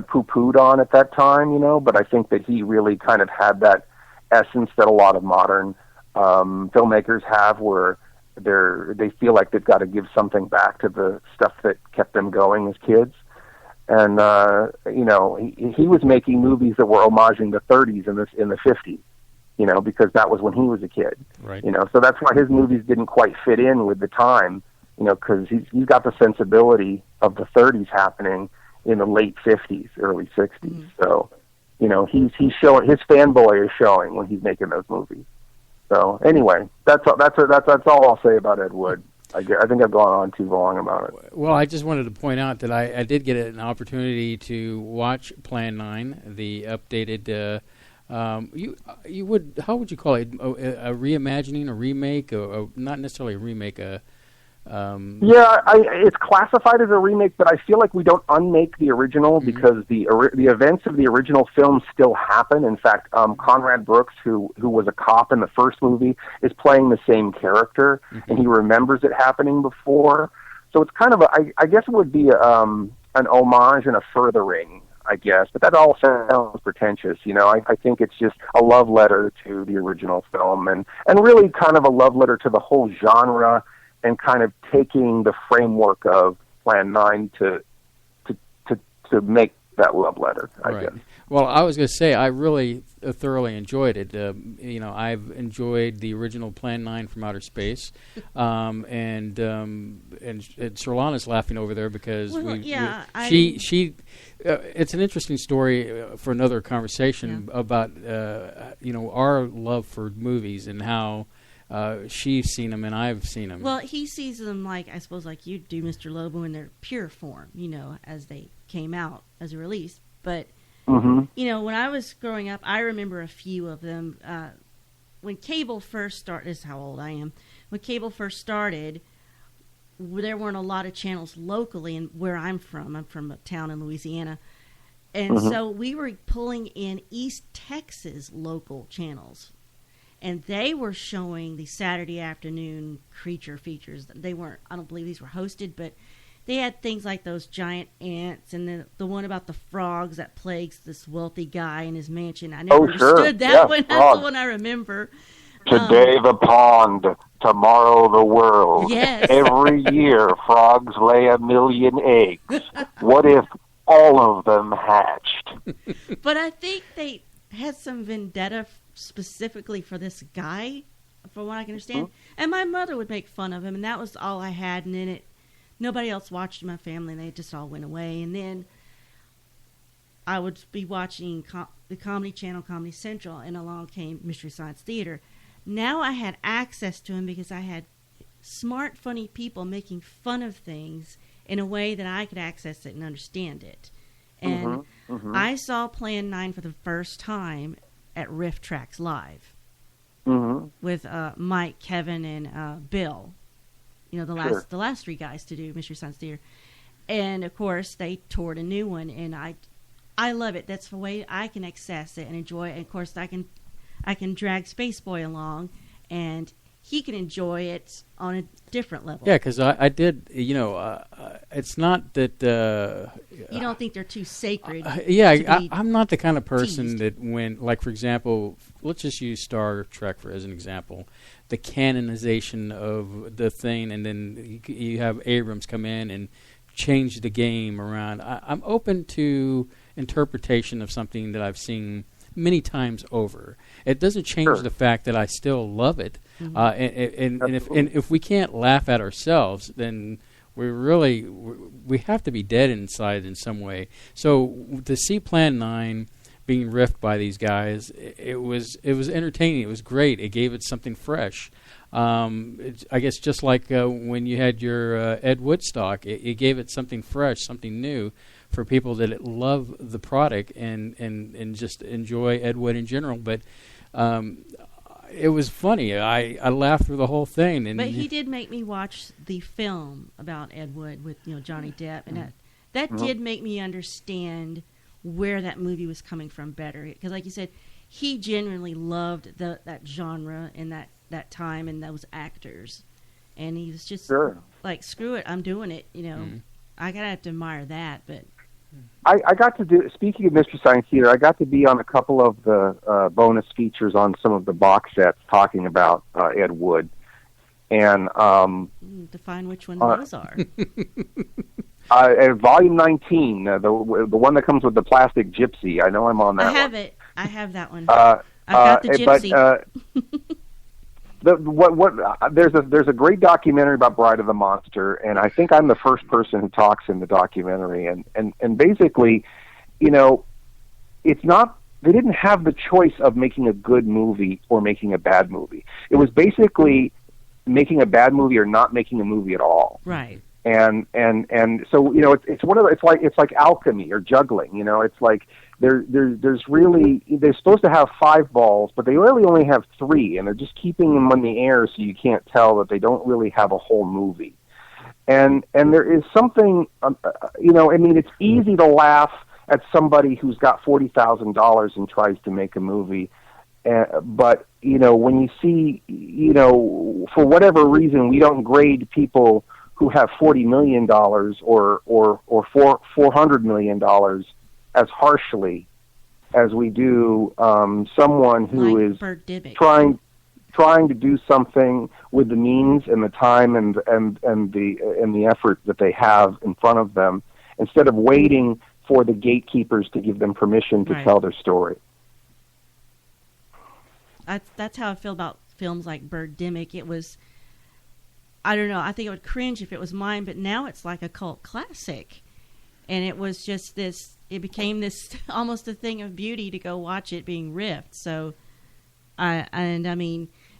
poo-pooed on at that time, But I think that he really kind of had that essence that a lot of modern filmmakers have, where they feel like they've got to give something back to the stuff that kept them going as kids. And he was making movies that were homaging the 30s in the 50s, because that was when he was a kid. Right. So that's why his movies didn't quite fit in with the time, because he's got the sensibility of the 30s happening in the late 50s, early 60s. Mm-hmm. So, he's showing, his fanboy is showing when he's making those movies. So anyway, that's all I'll say about Ed Wood. I think I've gone on too long about it. Well, I just wanted to point out that I did get an opportunity to watch Plan 9, the updated. How would you call it? A reimagining, a remake, not necessarily a remake. It's classified as a remake, but I feel like we don't unmake the original because the events of the original film still happen. In fact, Conrad Brooks, who was a cop in the first movie, is playing the same character, and he remembers it happening before. So it's kind of I guess it would be an homage and a furthering, I guess, but that all sounds pretentious. I think it's just a love letter to the original film, and really kind of a love letter to the whole genre, and kind of taking the framework of Plan 9 to make that love letter, I guess. Well, I was going to say, I really thoroughly enjoyed it. I've enjoyed the original Plan 9 from Outer Space, and Surlana's laughing over there because it's an interesting story for another conversation about our love for movies and how she's seen them and I've seen them. Well, he sees them like you do, Mr. Lobo, in their pure form, as they came out as a release. But when I was growing up, I remember a few of them. When cable first started, this is how old I am. When cable first started, there weren't a lot of channels locally, and where I'm from a town in Louisiana, and so we were pulling in East Texas local channels. And they were showing the Saturday afternoon creature features. They weren't, I don't believe these were hosted, but they had things like those giant ants and the one about the frogs that plagues this wealthy guy in his mansion. I never understood that one. That's the one I remember. Today the pond, tomorrow the world. Yes. Every year frogs lay 1 million eggs. What if all of them hatched? But I think they had some vendetta specifically for this guy, from what I can understand. And my mother would make fun of him, and that was all I had. And then nobody else watched in my family, and they just all went away. And then I would be watching the Comedy Channel, Comedy Central, and along came Mystery Science Theater. Now I had access to him because I had smart, funny people making fun of things in a way that I could access it and understand it. And I saw Plan 9 for the first time at Riff Tracks Live with Mike, Kevin, and Bill. The last three guys to do Mystery Science Theater. And, of course, they toured a new one, and I love it. That's the way I can access it and enjoy it. And, of course, I can drag Spaceboy along, and he can enjoy it on a different level. Yeah, because I did, it's not that... you don't think they're too sacred? I'm not the kind of person that when, like, for example, let's just use Star Trek as an example, the canonization of the thing, and then you have Abrams come in and change the game around. I'm open to interpretation of something that I've seen many times over. It doesn't change the fact that I still love it. And if we can't laugh at ourselves, then we have to be dead inside in some way. So to see Plan 9 being riffed by these guys, it was entertaining. It was great. It gave it something fresh. I guess just like when you had your Ed Woodstock, it gave it something fresh, something new for people that love the product and just enjoy Ed Wood in general. But it was funny. I laughed through the whole thing. But he did make me watch the film about Ed Wood with Johnny Depp, and that did make me understand where that movie was coming from better. Because, like you said, he genuinely loved that genre and that time and those actors, and he was just like, screw it, I'm doing it. I gotta have to admire that. But I got to do, speaking of Mystery Science Theater, I got to be on a couple of the bonus features on some of the box sets talking about Ed Wood. And define which one those are. Volume 19, the one that comes with the plastic gypsy. I know I'm on that. I have it. I have that one. I've got the gypsy. There's a great documentary about Bride of the Monster, and I think I'm the first person who talks in the documentary. And basically, it's not. They didn't have the choice of making a good movie or making a bad movie. It was basically making a bad movie or not making a movie at all. Right. And so it's like alchemy or juggling. It's like there's really, they're supposed to have 5 balls, but they really only have 3, and they're just keeping them in the air so you can't tell that they don't really have a whole movie. And there is something, it's easy to laugh at somebody who's got $40,000 and tries to make a movie. But, when you see, for whatever reason, we don't grade people who have $40 million or $400 million as harshly as we do someone who is trying to do something with the means and the time and the effort that they have in front of them, instead of waiting for the gatekeepers to give them permission to tell their story. That's how I feel about films like Birdemic. It was, I don't know, I think I would cringe if it was mine, but now it's like a cult classic. And it was just this, it became this almost a thing of beauty to go watch it being riffed. So,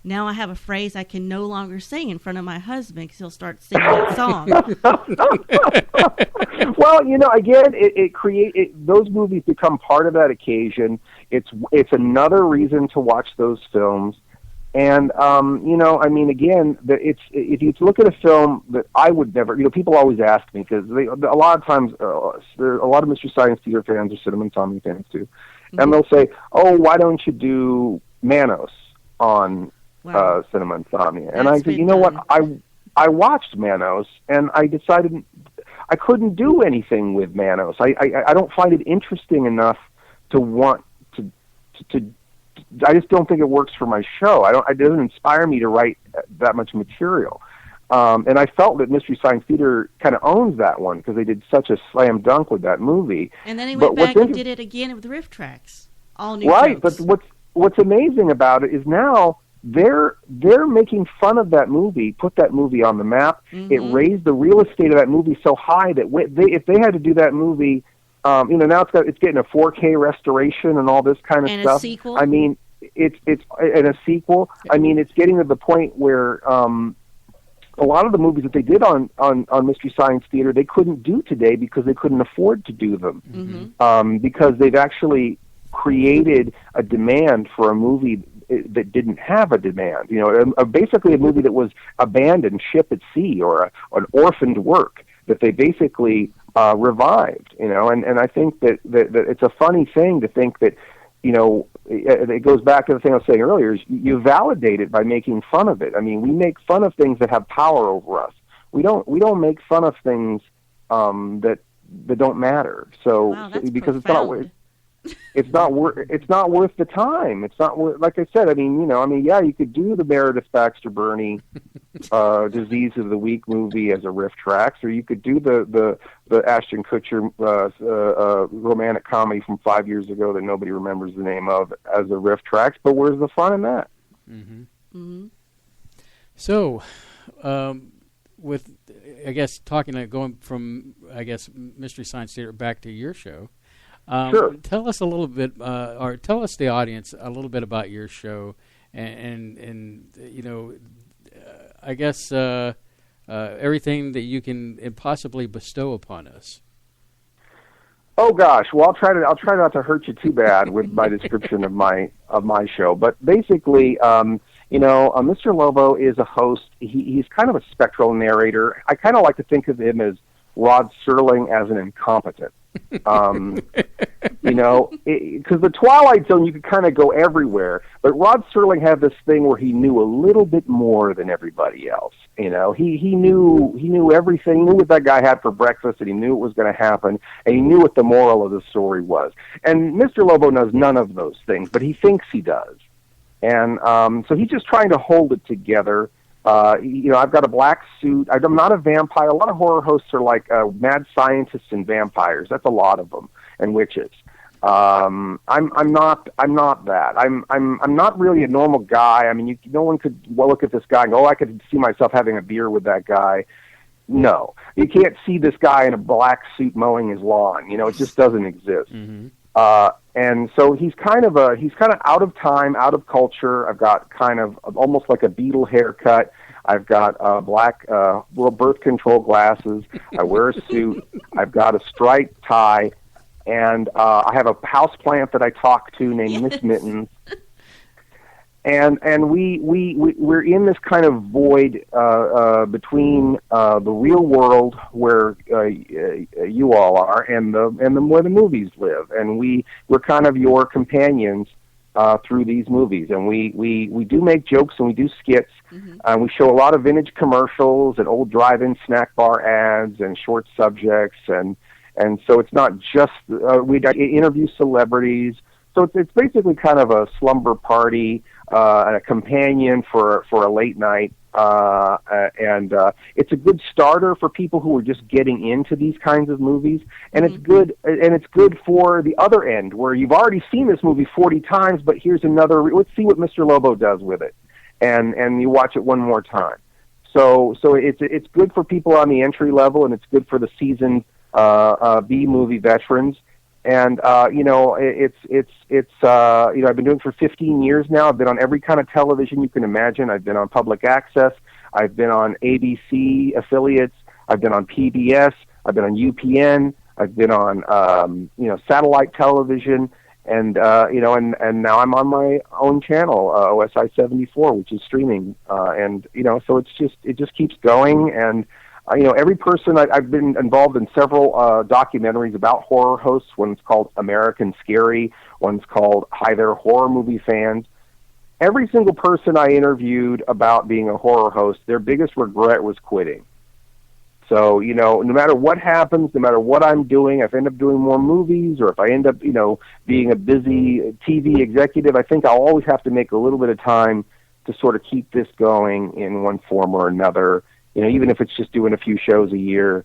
now I have a phrase I can no longer sing in front of my husband because he'll start singing that song. Well, again, those movies become part of that occasion. It's another reason to watch those films. And, again, if you look at a film that I would never, people always ask me, because a lot of times, there are a lot of Mystery Science Theater fans or Cinema Insomnia fans too, and they'll say, oh, why don't you do Manos on Cinema Insomnia? And I said, what, I watched Manos, and I decided I couldn't do anything with Manos. I don't find it interesting enough to want to I just don't think it works for my show. It doesn't inspire me to write that much material. And I felt that Mystery Science Theater kind of owns that one because they did such a slam dunk with that movie. And then he went back and did it again with riff tracks, all new right, jokes. But what's amazing about it is now they're making fun of that movie, put that movie on the map. Mm-hmm. It raised the real estate of that movie so high that if they had to do that movie, now it's getting a 4K restoration and all this kind of and stuff. A sequel? I mean, it's in a sequel. I mean, it's getting to the point where a lot of the movies that they did on Mystery Science Theater they couldn't do today because they couldn't afford to do them. Mm-hmm. Because they've actually created a demand for a movie that didn't have a demand. Basically a movie that was abandoned ship at sea or an orphaned work that they basically revived. And I think that it's a funny thing to think that it goes back to the thing I was saying earlier, is you validate it by making fun of it. I mean, we make fun of things that have power over us. We don't make fun of things that don't matter. So wow, that's because profound. it's not worth the time. It's not worth, like I said, yeah, you could do the Meredith Baxter Burney Disease of the Week movie as a riff tracks, or you could do the Ashton Kutcher romantic comedy from 5 years ago that nobody remembers the name of as a riff tracks, but where's the fun in that? Mm-hmm. Mm-hmm. So, with, I guess, going from, Mystery Science Theater back to your show, sure. Tell us a little bit, or tell us the audience a little bit about your show, and everything that you can possibly bestow upon us. Oh gosh, well I'll try not to hurt you too bad with my description of my show, but basically, Mr. Lobo is a host. He's kind of a spectral narrator. I kind of like to think of him as Rod Serling as an incompetent. He because the Twilight Zone, you could kind of go everywhere, but Rod Serling had this thing where he knew a little bit more than everybody else. He knew everything. He knew what that guy had for breakfast, and he knew what was going to happen, and he knew what the moral of the story was. And Mr. Lobo knows none of those things, but he thinks he does. And so he's just trying to hold it together. I've got a black suit. I'm not a vampire. A lot of horror hosts are like mad scientists and vampires. That's a lot of them, and witches. I'm not that. I'm not really a normal guy. I mean, no one could look at this guy and go, "Oh, I could see myself having a beer with that guy." No, you can't see this guy in a black suit mowing his lawn. It just doesn't exist. Mm-hmm. And so he's kind of out of time, out of culture. I've got kind of almost like a Beatle haircut. I've got black birth control glasses. I wear a suit. I've got a striped tie, and I have a house plant that I talk to named Miss Mittens. And we're in this kind of void between the real world where you all are and where the movies live, and we're kind of your companions through these movies, and we do make jokes and we do skits, and we show a lot of vintage commercials and old drive-in snack bar ads and short subjects, and so it's not just we interview celebrities, so it's basically kind of a slumber party. And a companion for a late night, and it's a good starter for people who are just getting into these kinds of movies, and it's good for the other end where you've already seen this movie 40 times, but here's another. Let's see what Mr. Lobo does with it, and you watch it one more time. So it's good for people on the entry level, and it's good for the seasoned B movie veterans. And I've been doing it for 15 years now. I've been on every kind of television you can imagine. I've been on public access. I've been on ABC affiliates. I've been on PBS. I've been on UPN. I've been on satellite television, and now I'm on my own channel, OSI 74, which is streaming. So it just keeps going. And every person, I've been involved in several documentaries about horror hosts. One's called American Scary. One's called Hi There Horror Movie Fans. Every single person I interviewed about being a horror host, their biggest regret was quitting. So, no matter what happens, no matter what I'm doing, if I end up doing more movies or if I end up, being a busy TV executive, I think I'll always have to make a little bit of time to sort of keep this going in one form or another. Even if it's just doing a few shows a year,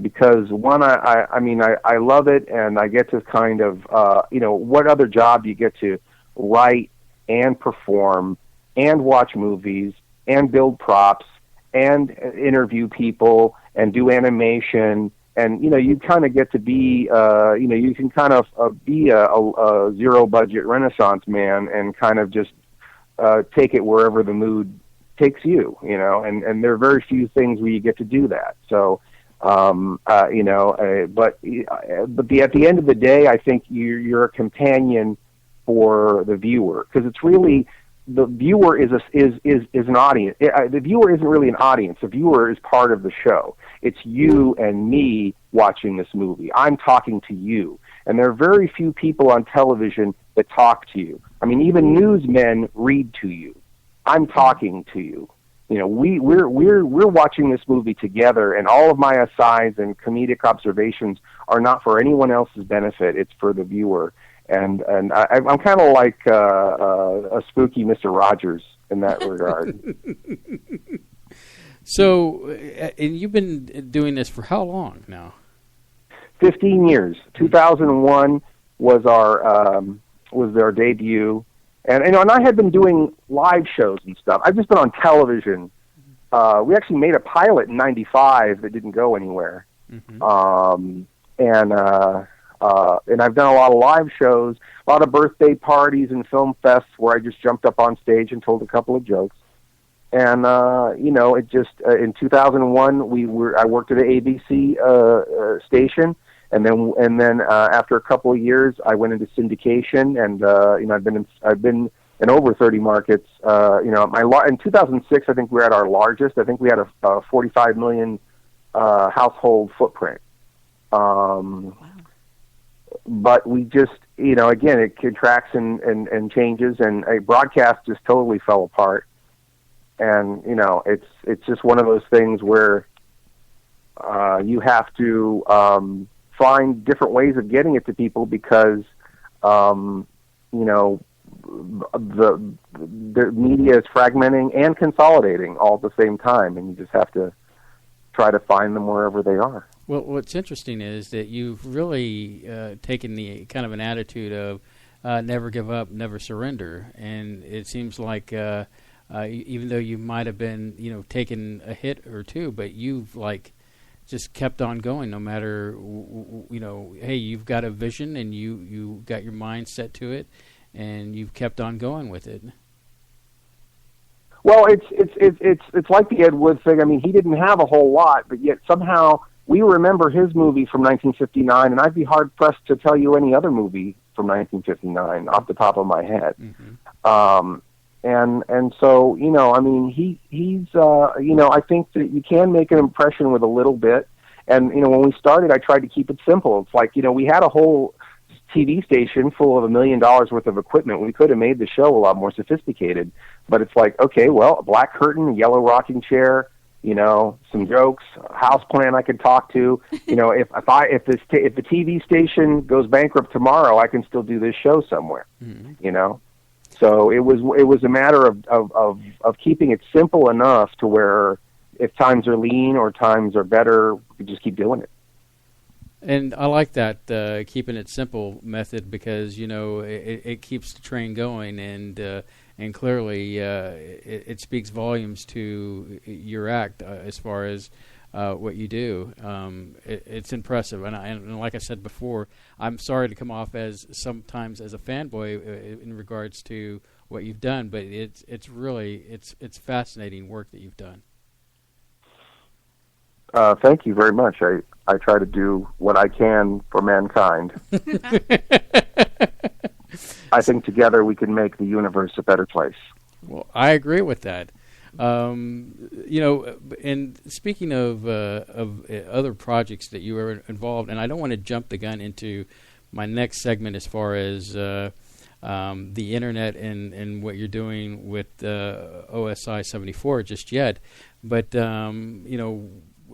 because one, I love it, and I get to kind of, what other job do you get to write and perform and watch movies and build props and interview people and do animation, and you kind of get to be, you can kind of be a zero budget Renaissance man and kind of just take it wherever the mood takes you, and there are very few things where you get to do that. So, but at the end of the day, I think you're a companion for the viewer, because it's really the viewer is an audience. The viewer isn't really an audience. The viewer is part of the show. It's you and me watching this movie. I'm talking to you, and there are very few people on television that talk to you. I mean, even newsmen read to you. I'm talking to you. We're watching this movie together, and all of my asides and comedic observations are not for anyone else's benefit. It's for the viewer, and I'm kind of like a spooky Mr. Rogers in that regard. So, and you've been doing this for how long now? 15 years. 2001 was our debut. And I had been doing live shows and stuff. I've just been on television. We actually made a pilot in '95 that didn't go anywhere. Mm-hmm. And I've done a lot of live shows, a lot of birthday parties and film fests where I just jumped up on stage and told a couple of jokes. And it just in 2001 I worked at an ABC station. And then after a couple of years, I went into syndication, and I've been in over 30 markets. In 2006, I think we were at our largest. I think we had a 45 million household footprint. but we just, again, it contracts and changes, and a broadcast just totally fell apart. And, it's just one of those things where you have to find different ways of getting it to people because, the media is fragmenting and consolidating all at the same time, and you just have to try to find them wherever they are. Well, what's interesting is that you've really taken the kind of an attitude of never give up, never surrender, and it seems like even though you might have been, taking a hit or two, but you've just kept on going no matter, hey, you've got a vision and you got your mind set to it, and you've kept on going with it. Well, it's like the Ed Wood thing. I mean, he didn't have a whole lot, but yet somehow we remember his movie from 1959, and I'd be hard pressed to tell you any other movie from 1959 off the top of my head. Mm-hmm. And so, I mean, he's I think that you can make an impression with a little bit. And, when we started, I tried to keep it simple. It's like, we had a whole TV station full of $1 million worth of equipment. We could have made the show a lot more sophisticated, but it's like, okay, well, a black curtain, a yellow rocking chair, some jokes, a house plan I could talk to. If the TV station goes bankrupt tomorrow, I can still do this show somewhere. Mm-hmm. So it was a matter of keeping it simple enough to where if times are lean or times are better, we just keep doing it. And I like that keeping it simple method because it keeps the train going, and clearly it speaks volumes to your act as far as what you do. It's impressive, and like I said before, I'm sorry to come off as sometimes as a fanboy in regards to what you've done, but it's really fascinating work that you've done. Thank you very much. I try to do what I can for mankind. I think together we can make the universe a better place. Well, I agree with that. And speaking of other projects that you were involved in, I don't want to jump the gun into my next segment as far as the internet and what you're doing with OSI 74 just yet, but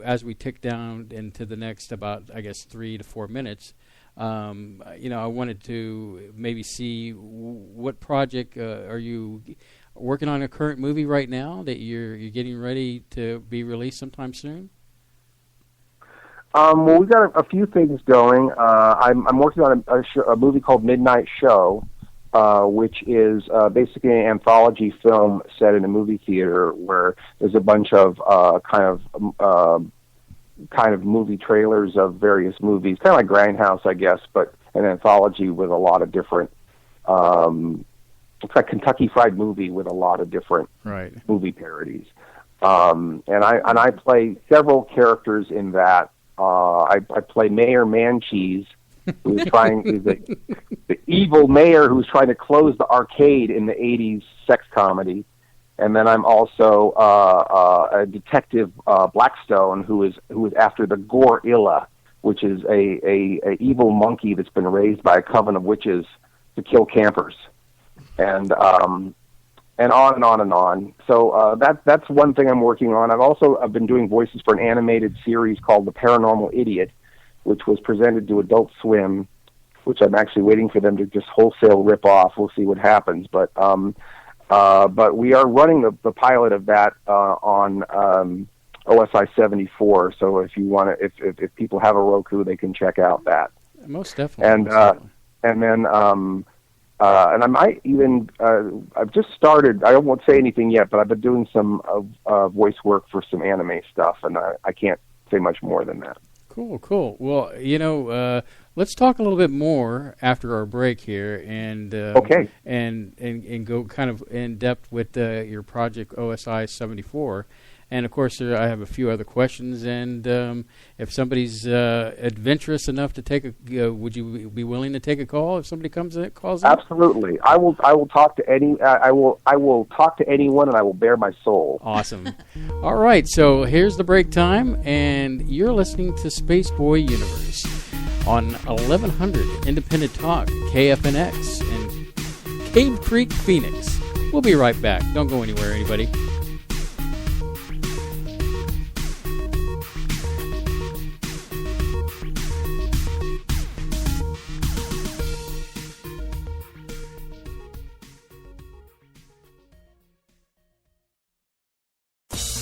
as we tick down into the next about, I guess, 3 to 4 minutes, I wanted to maybe see what project are you working on a current movie right now that you're getting ready to be released sometime soon? Well, we've got a few things going. I'm working on a movie called Midnight Show, which is basically an anthology film set in a movie theater where there's a bunch of kind of movie trailers of various movies, kind of like Grindhouse, I guess, but an anthology with a lot of different. It's like Kentucky Fried Movie with a lot of different movie parodies, and I play several characters in that. I play Mayor Mancheese, who's the evil mayor who's trying to close the arcade in the '80s sex comedy, and then I'm also a detective Blackstone who is after the Gorilla, which is a evil monkey that's been raised by a coven of witches to kill campers. And on and on and on. So that's one thing I'm working on. I've been doing voices for an animated series called The Paranormal Idiot, which was presented to Adult Swim, which I'm actually waiting for them to just wholesale rip off. We'll see what happens. But we are running the pilot of that on OSI 74. So if you want to, if people have a Roku, they can check out that. Most definitely. And I might even, I've just started, I won't say anything yet, but I've been doing some voice work for some anime stuff, and I can't say much more than that. Cool. Well, let's talk a little bit more after our break here, and okay, and go kind of in depth with your project OSI 74. And, of course, I have a few other questions. And if somebody's adventurous enough to take would you be willing to take a call if somebody calls in? Absolutely. I will talk to I will talk to anyone, and I will bare my soul. Awesome. All right. So here's the break time, and you're listening to Spaceboy Universe. on 1100 Independent Talk, KFNX, in Cave Creek, Phoenix. We'll be right back. Don't go anywhere, anybody.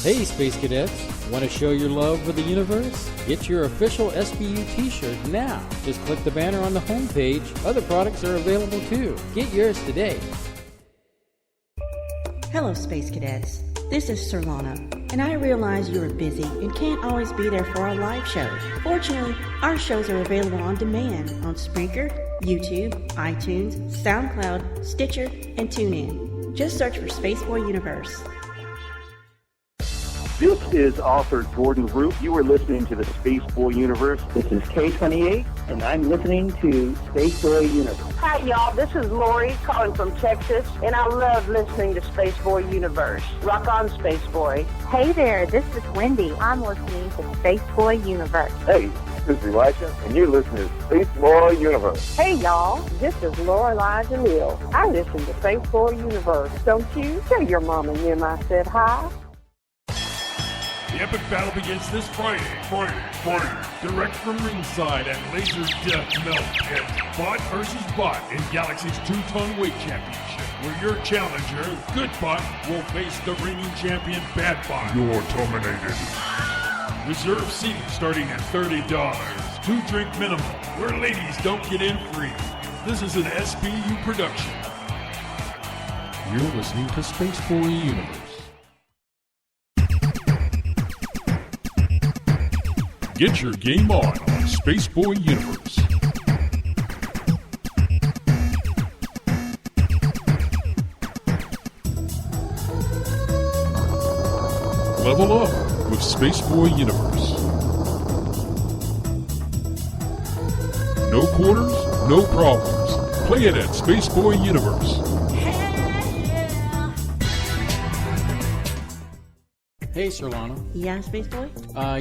Hey, Space Cadets! Want to show your love for the universe? Get your official SBU t-shirt now. Just click the banner on the homepage. Other products are available too. Get yours today. Hello, Space Cadets. This is Surlana, and I realize you are busy and can't always be there for our live show. Fortunately, our shows are available on demand on Spreaker, YouTube, iTunes, SoundCloud, Stitcher, and TuneIn. Just search for Spaceboy Universe. This is author Gordon Root. You are listening to the Spaceboy Universe. This is K28, and I'm listening to Spaceboy Universe. Hi, y'all. This is Lori calling from Texas, and I love listening to Spaceboy Universe. Rock on, Spaceboy. Hey there, this is Wendy. I'm listening to Spaceboy Universe. Hey, this is Elisha, and you're listening to Spaceboy Universe. Hey, y'all. This is Lorelei DeMille. I listen to Spaceboy Universe. Don't you? Tell your mom and them I said hi. The epic battle begins this Friday. Direct from ringside at Laser Death Melt. It's Bot versus Bot in Galaxy's 2-ton weight championship, where your challenger, Good Bot, will face the reigning champion, Bad Bot. You're terminated. Reserve seating starting at $30. 2-drink minimum, where ladies don't get in free. This is an SBU production. You're listening to Spaceboy Universe. Get your game on Spaceboy Universe. Level up with Spaceboy Universe. No quarters, no problems. Play it at Spaceboy Universe. Hey, Surlana. Yeah, Spaceboy? A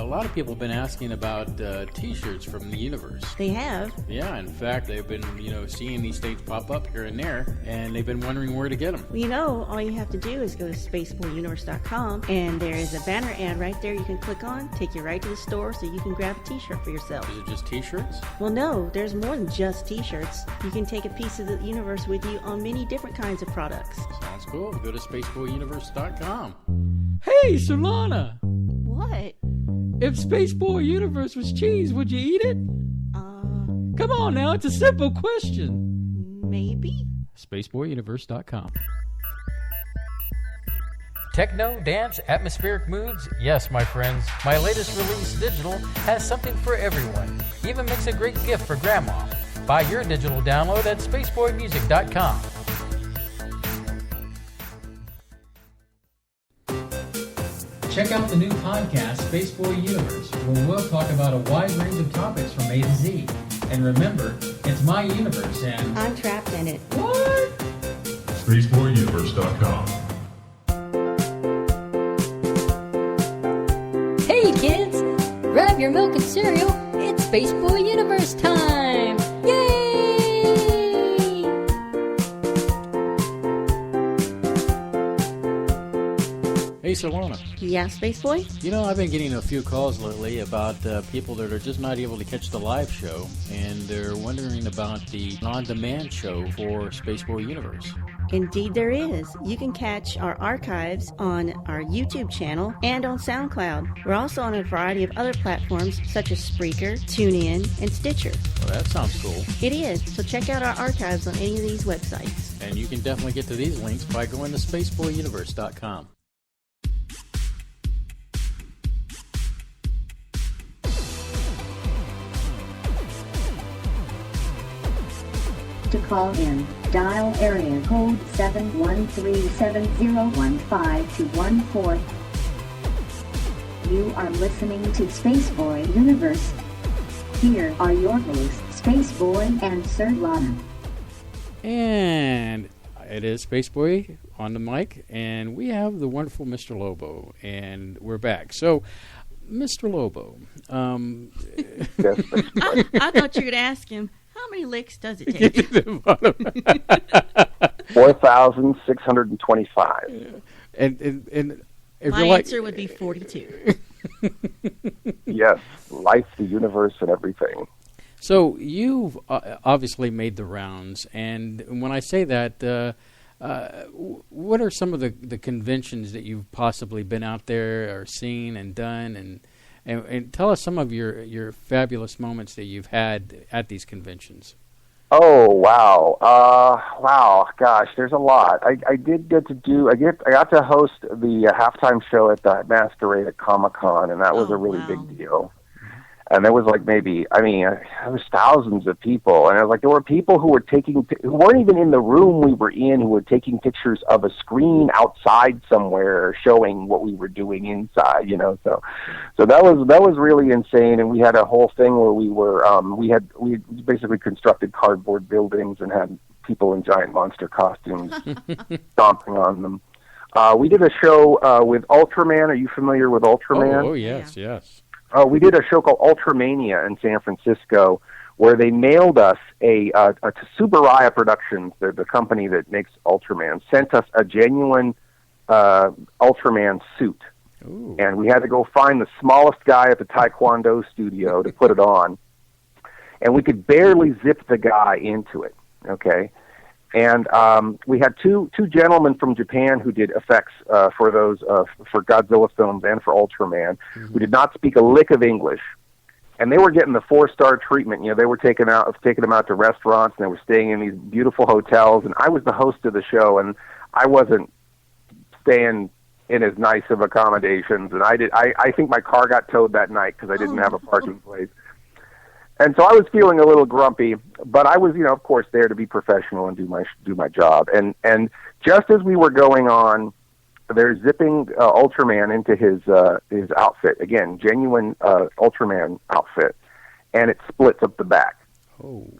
lot of people have been asking about t-shirts from the universe. They have? Yeah, in fact, they've been, seeing these things pop up here and there, and they've been wondering where to get them. Well, all you have to do is go to spaceboyuniverse.com, and there is a banner ad right there you can click on, take you right to the store so you can grab a t-shirt for yourself. Is it just t-shirts? Well, no, there's more than just t-shirts. You can take a piece of the universe with you on many different kinds of products. Sounds cool. Go to spaceboyuniverse.com. Hey, Surlana! What? If Spaceboy Universe was cheese, would you eat it? Come on now, it's a simple question. Maybe? Spaceboyuniverse.com. Techno, dance, atmospheric moods? Yes, my friends. My latest release, Digital, has something for everyone. Even makes a great gift for Grandma. Buy your digital download at spaceboymusic.com. Check out the new podcast, Spaceboy Universe, where we'll talk about a wide range of topics from A to Z. And remember, it's my universe and I'm trapped in it. What? SpaceboyUniverse.com. Hey kids, grab your milk and cereal. It's Spaceboy Universe time. Yay! Hey, Surlana. Yeah, Spaceboy? I've been getting a few calls lately about people that are just not able to catch the live show, and they're wondering about the on-demand show for Spaceboy Universe. Indeed there is. You can catch our archives on our YouTube channel and on SoundCloud. We're also on a variety of other platforms such as Spreaker, TuneIn, and Stitcher. Well, that sounds cool. It is. So check out our archives on any of these websites. And you can definitely get to these links by going to spaceboyuniverse.com. To call in, dial area code 713-701-5214. You are listening to Spaceboy Universe. Here are your hosts, Spaceboy and Surlana. And it is Spaceboy on the mic, and we have the wonderful Mr. Lobo, and we're back. So Mr. Lobo, I thought you would ask him, how many licks does it take? 4,625. And if my you're answer would be 42. Yes, life, the universe, and everything. So you've obviously made the rounds, and when I say that, what are some of the conventions that you've possibly been out there or seen and done, and tell us some of your fabulous moments that you've had at these conventions. Oh wow, gosh, there's a lot. I did get to do. I got to host the halftime show at the Masquerade at Comic-Con, and that was a really big deal. And there was like there was thousands of people, and I was like, there were people who weren't even in the room we were in, who were taking pictures of a screen outside somewhere showing what we were doing inside, So that was really insane. And we had a whole thing where we basically constructed cardboard buildings and had people in giant monster costumes stomping on them. We did a show with Ultraman. Are you familiar with Ultraman? Oh yes, yes. We did a show called Ultramania in San Francisco, where they mailed us to Subaraya Productions, the company that makes Ultraman, sent us a genuine Ultraman suit. Ooh. And we had to go find the smallest guy at the Taekwondo studio to put it on. And we could barely zip the guy into it, okay? And we had two gentlemen from Japan who did effects for Godzilla films and for Ultraman, who did not speak a lick of English, and they were getting the 4-star treatment. They were taking them out to restaurants, and they were staying in these beautiful hotels. And I was the host of the show, and I wasn't staying in as nice of accommodations. And I think my car got towed that night because I didn't have a parking place. And so I was feeling a little grumpy, but I was, of course, there to be professional and do my job. And just as we were going on, they're zipping Ultraman into his outfit again, genuine Ultraman outfit, and it splits up the back. Oh.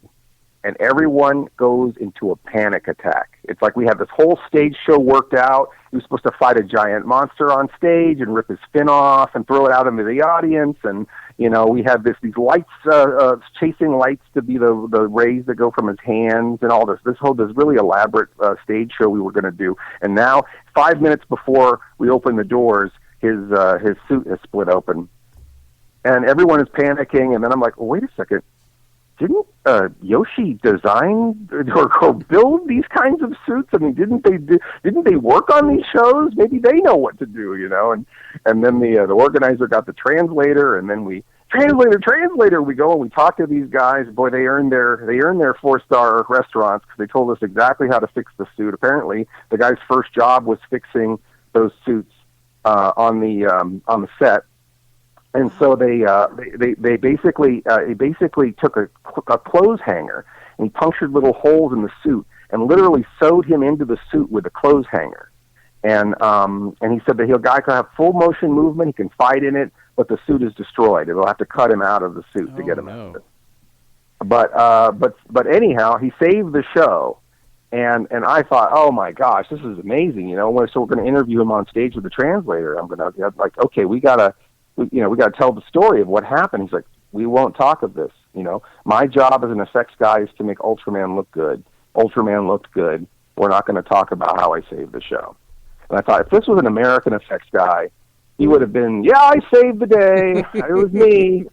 And everyone goes into a panic attack. It's like we had this whole stage show worked out. He was supposed to fight a giant monster on stage and rip his fin off and throw it out into the audience. And, we had these lights, chasing lights to be the rays that go from his hands and all this really elaborate stage show we were going to do. And now, 5 minutes before we open the doors, his suit is split open. And everyone is panicking. And then I'm like, well, wait a second. Didn't Yoshi design or build these kinds of suits? I mean, didn't they work on these shows? Maybe they know what to do, And then the organizer got the translator, and then we translator. We go and we talk to these guys. Boy, they earned their 4-star restaurants because they told us exactly how to fix the suit. Apparently, the guy's first job was fixing those suits on the set. And so they basically took a clothes hanger and he punctured little holes in the suit and literally sewed him into the suit with a clothes hanger. And he said that guy can have full motion movement, he can fight in it, but the suit is destroyed. It'll have to cut him out of the suit to get him out of it. But anyhow, he saved the show. And I thought, oh my gosh, this is amazing, So we're going to interview him on stage with the translator. I'm going to okay, we got to tell the story of what happened. He's like, we won't talk of this. My job as an effects guy is to make Ultraman look good. Ultraman looked good. We're not going to talk about how I saved the show. And I thought, if this was an American effects guy, he would have been, yeah, I saved the day. It was me.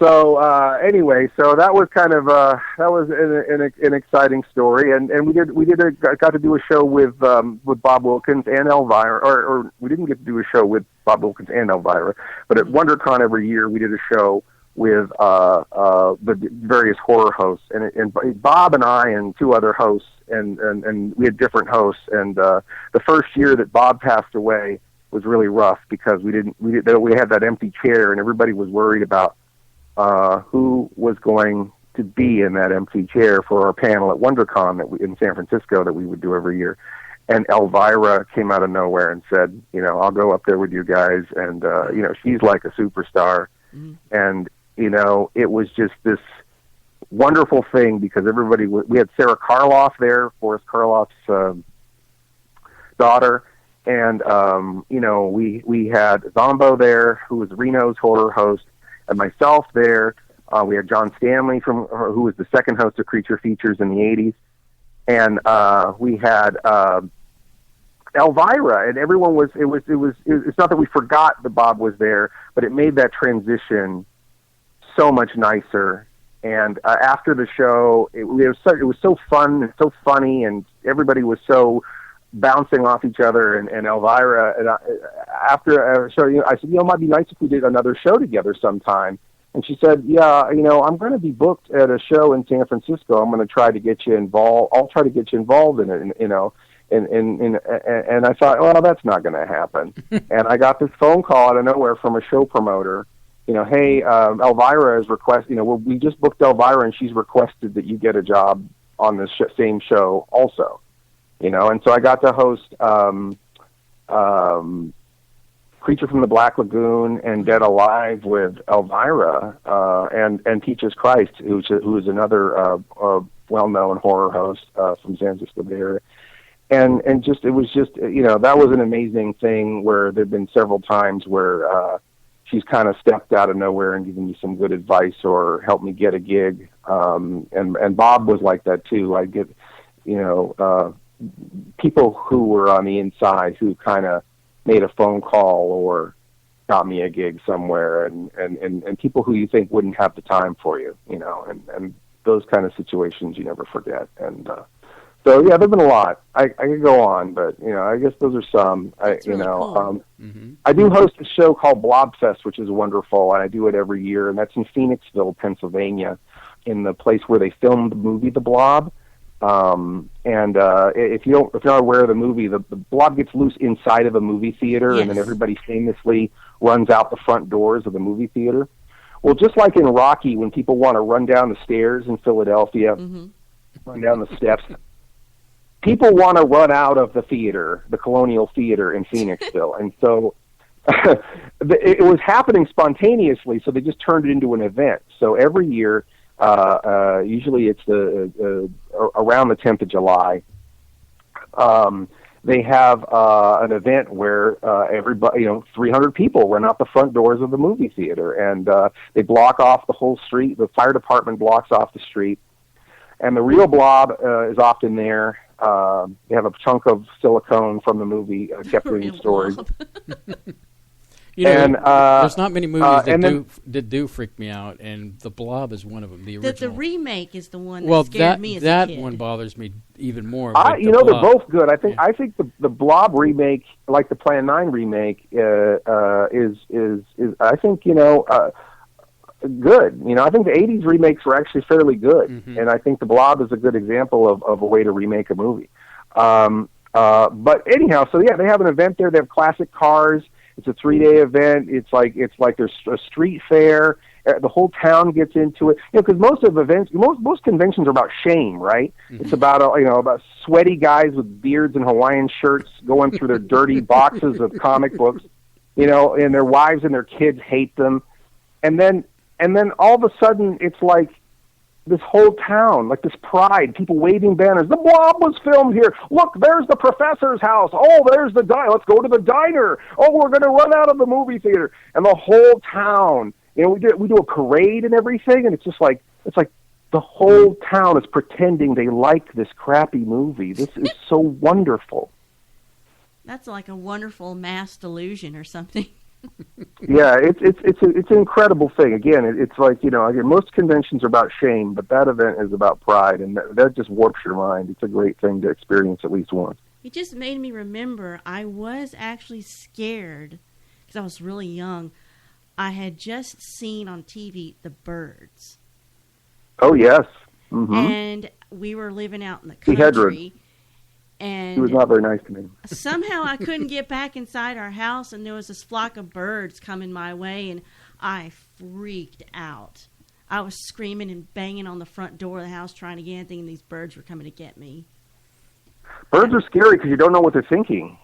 So anyway, so that was kind of an exciting story, and we got to do a show with Bob Wilkins and Elvira, or we didn't get to do a show with Bob Wilkins and Elvira, but at WonderCon every year we did a show with the various horror hosts, and Bob and I and two other hosts, and we had different hosts, and the first year that Bob passed away was really rough because we had that empty chair, and everybody was worried about who was going to be in that empty chair for our panel at WonderCon in San Francisco that we would do every year. And Elvira came out of nowhere and said, I'll go up there with you guys. And, she's like a superstar. Mm-hmm. And, it was just this wonderful thing because we had Sarah Karloff there, Boris Karloff's daughter, And, we had Zombo there, who was Reno's horror host, and myself there. We had John Stanley, who was the second host of Creature Features in the 80s. And we had Elvira, and everyone was, it's not that we forgot that Bob was there, but it made that transition so much nicer. And after the show, it was so fun and so funny, and everybody was so bouncing off each other. And Elvira, and after a show, I said, it might be nice if we did another show together sometime. And she said, yeah, I'm going to be booked at a show in San Francisco. I'm going to try to get you involved. I'll try to get you involved in it, and I thought, well, that's not going to happen. And I got this phone call out of nowhere from a show promoter. Hey, Elvira is we just booked Elvira, and she's requested that you get a job on this same show also. And so I got to host Creature from the Black Lagoon and Dead Alive with Elvira and Teaches Christ, who is another well-known horror host from San Francisco Bay Area. And it was that was an amazing thing where there've been several times where she's kind of stepped out of nowhere and given me some good advice or helped me get a gig. And Bob was like that too. I get, people who were on the inside who kind of made a phone call or got me a gig somewhere, and people who you think wouldn't have the time for you, and those kind of situations you never forget. And so yeah, there've been a lot. I could go on, but I guess those are some. Cool. I do host a show called Blobfest, which is wonderful, and I do it every year, and that's in Phoenixville, Pennsylvania, in the place where they filmed the movie The Blob. If you're not aware of the movie, the Blob gets loose inside of a movie theater, and then everybody famously runs out the front doors of the movie theater. Well, just like in Rocky, when people want to run down the stairs in Philadelphia, run down the steps, people want to run out of the theater, the Colonial Theater in Phoenixville. And so it was happening spontaneously, so they just turned it into an event. So every year, usually it's around the 10th of July, they have an event where everybody, 300 people run out the front doors of the movie theater, and they block off the whole street. The fire department blocks off the street, and the real Blob is often there. They have a chunk of silicone from the movie kept in storage. There's not many movies that do freak me out, and The Blob is one of them. The original. The remake is the one that scared me as a kid. That one bothers me even more. They're both good. I think the Blob remake, like the Plan 9 remake, is I think good. I think the 80s remakes were actually fairly good, and I think the Blob is a good example of a way to remake a movie. But anyhow, so yeah, they have an event there. They have classic cars. It's a 3-day event. It's like there's a street fair. The whole town gets into it. Because most conventions are about shame, right? It's about about sweaty guys with beards and Hawaiian shirts going through their dirty boxes of comic books, and their wives and their kids hate them, and then all of a sudden it's like this whole town, like this pride, people waving banners. The Blob was filmed here. Look, there's the professor's house. Oh, there's the diner. Let's go to the diner. Oh, we're going to run out of the movie theater. And the whole town, we do a parade and everything, and it's like the whole town is pretending they like this crappy movie. This is so wonderful. That's like a wonderful mass delusion or something. Yeah, it's an incredible thing. Again, it's like most conventions are about shame, but that event is about pride, and that just warps your mind. It's a great thing to experience at least once. It just made me remember I was actually scared because I was really young. I had just seen on TV The Birds. Oh yes, and we were living out in the country. And he was not very nice to me. Somehow I couldn't get back inside our house, and there was this flock of birds coming my way, and I freaked out. I was screaming and banging on the front door of the house trying to get in, thinking these birds were coming to get me. Birds are scary because you don't know what they're thinking.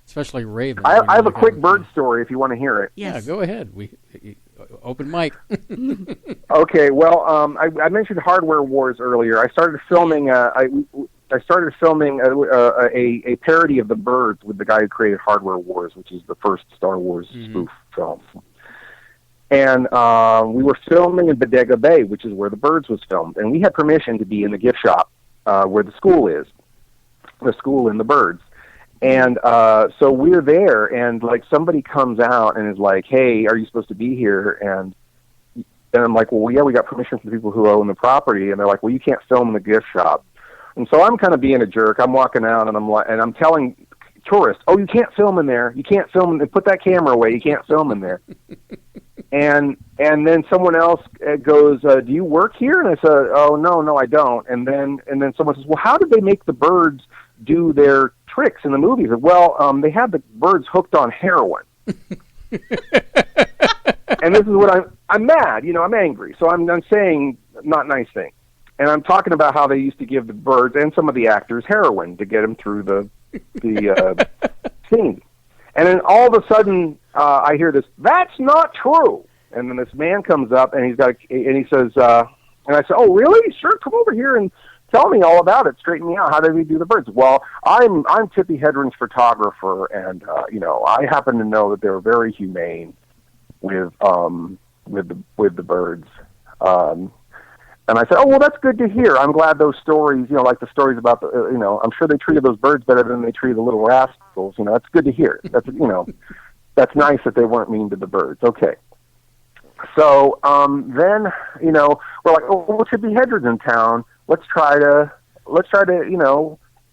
Especially ravens. I have a quick bird story if you want to hear it. Yes. Yeah, go ahead. Open mic. Okay, well, I mentioned Hardware Wars earlier. I started filming. filming a parody of The Birds with the guy who created Hardware Wars, which is the first Star Wars spoof film. And we were filming in Bodega Bay, which is where The Birds was filmed. And we had permission to be in the gift shop where the school is, the school in The Birds. And so we're there, and like somebody comes out and is like, "Hey, are you supposed to be here?" And I'm like, "Well, yeah, we got permission from the people who own the property." And they're like, "Well, you can't film in the gift shop." And so I'm kind of being a jerk. I'm walking out, and I'm telling tourists, "Oh, you can't film in there. You can't film. Put that camera away. You can't film in there." and then someone else goes, "Do you work here?" And I said, "Oh, no, I don't." And then someone says, "Well, how did they make the birds do their tricks in the movies?" Well, they had the birds hooked on heroin. And this is what I'm mad, I'm angry. So I'm saying not nice things. And I'm talking about how they used to give the birds and some of the actors heroin to get them through the scene. And then all of a sudden, I hear this, "That's not true." And then this man comes up and he says, and I said, "Oh, really? Sure, come over here and tell me all about it. Straighten me out. How did we do the birds?" "Well, I'm Tippi Hedren's photographer, and I happen to know that they're very humane with the birds." And I said, "Oh, well, that's good to hear. I'm glad those stories, like the stories about the, I'm sure they treated those birds better than they treated the little rascals. That's good to hear. That's that's nice that they weren't mean to the birds." Okay. So then we're like, "Oh, well, Tippi Hedren's in town. Let's try to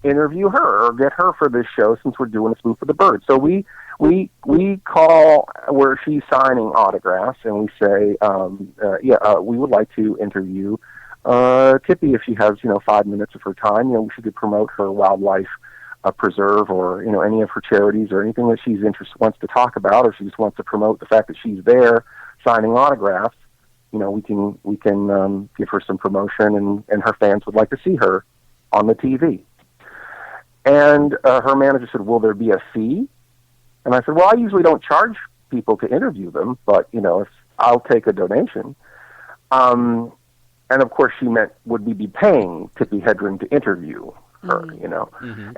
interview her or get her for this show since we're doing a spoof of the birds." So we call where she's signing autographs, and we say, we would like to interview Tippi if she has 5 minutes of her time. We should promote her wildlife preserve or any of her charities or anything that she's wants to talk about, or she just wants to promote the fact that she's there signing autographs. We can give her some promotion, and her fans would like to see her on the TV. And her manager said, "Will there be a fee?" And I said, "Well, I usually don't charge people to interview them, but if I'll take a donation." And of course, she meant, would we be paying Tippi Hedren to interview her? And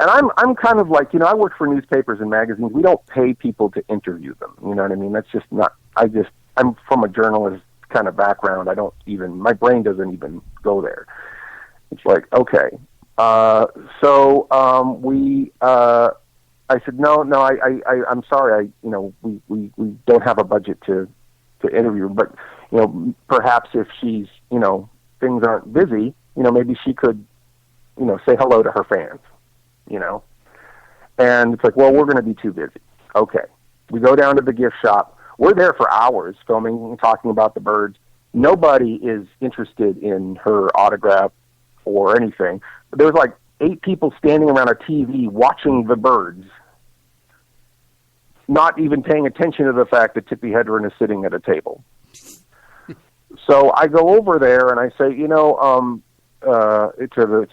I'm kind of like, I work for newspapers and magazines. We don't pay people to interview them. You know what I mean? That's just not. I'm from a journalist kind of background. My brain doesn't even go there. It's like, okay. I said, no, I'm sorry. We don't have a budget to interview, but, perhaps if she's, things aren't busy, maybe she could, say hello to her fans, and it's like, well, we're going to be too busy. Okay. We go down to the gift shop. We're there for hours filming and talking about the birds. Nobody is interested in her autograph or anything. There's like 8 people standing around a TV watching the birds, not even paying attention to the fact that Tippi Hedren is sitting at a table. So I go over there and I say, to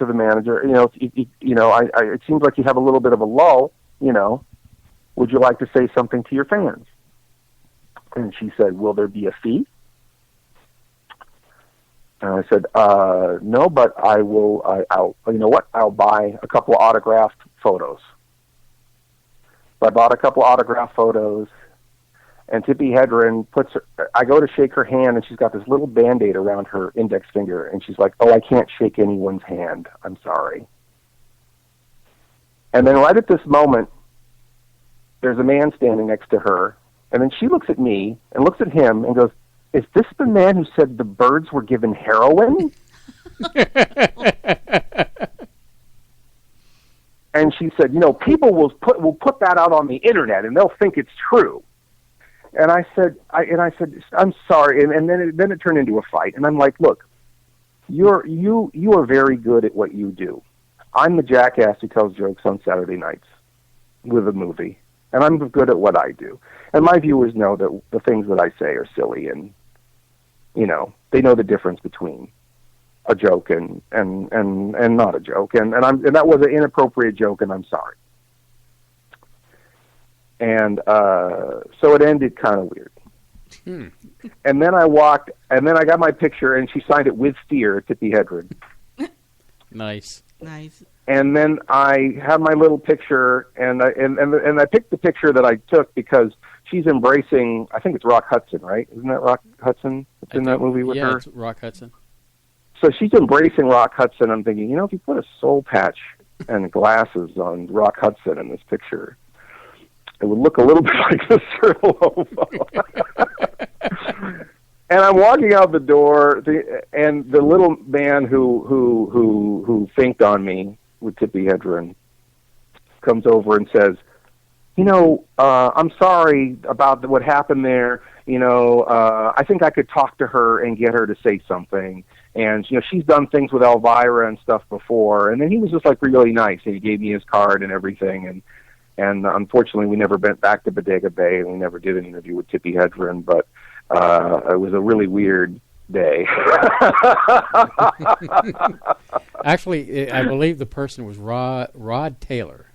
the manager, it seems like you have a little bit of a lull. Would you like to say something to your fans? And she said, "Will there be a fee?" And I said, "No, but I will. I'll buy a couple of autographed photos." So I bought a couple of autographed photos, and Tippi Hedren I go to shake her hand, and she's got this little Band-Aid around her index finger, and she's like, "Oh, I can't shake anyone's hand. I'm sorry." And then right at this moment, there's a man standing next to her, and then she looks at me and looks at him and goes, "Is this the man who said the birds were given heroin?" And she said, "People will put that out on the internet, and they'll think it's true." And I said, "I'm sorry." And then it turned into a fight. And I'm like, "Look, you are very good at what you do. I'm the jackass who tells jokes on Saturday nights with a movie, and I'm good at what I do. And my viewers know that the things that I say are silly, and they know the difference between a joke and not a joke. And that was an inappropriate joke, and I'm sorry." And so it ended kind of weird. And then I got my picture, and she signed it with fear, Tippi Hedren. Nice. and then I have my little picture, and I picked the picture that I took because she's embracing. I think it's Rock Hudson, right? Isn't that Rock Hudson? It's in that movie with her. Yeah, it's Rock Hudson. So she's embracing Rock Hudson. I'm thinking, if you put a soul patch and glasses on Rock Hudson in this picture, it would look a little bit like Mr. Lobo. And I'm walking out the door, and the little man who thinked on me with Tippi Hedren comes over and says, I'm sorry about what happened there. I think I could talk to her and get her to say something. And, she's done things with Elvira and stuff before. And then he was just, really nice. And he gave me his card and everything. And unfortunately, we never went back to Bodega Bay, and we never did an interview with Tippi Hedren. But it was a really weird day. Actually, I believe the person was Rod Taylor.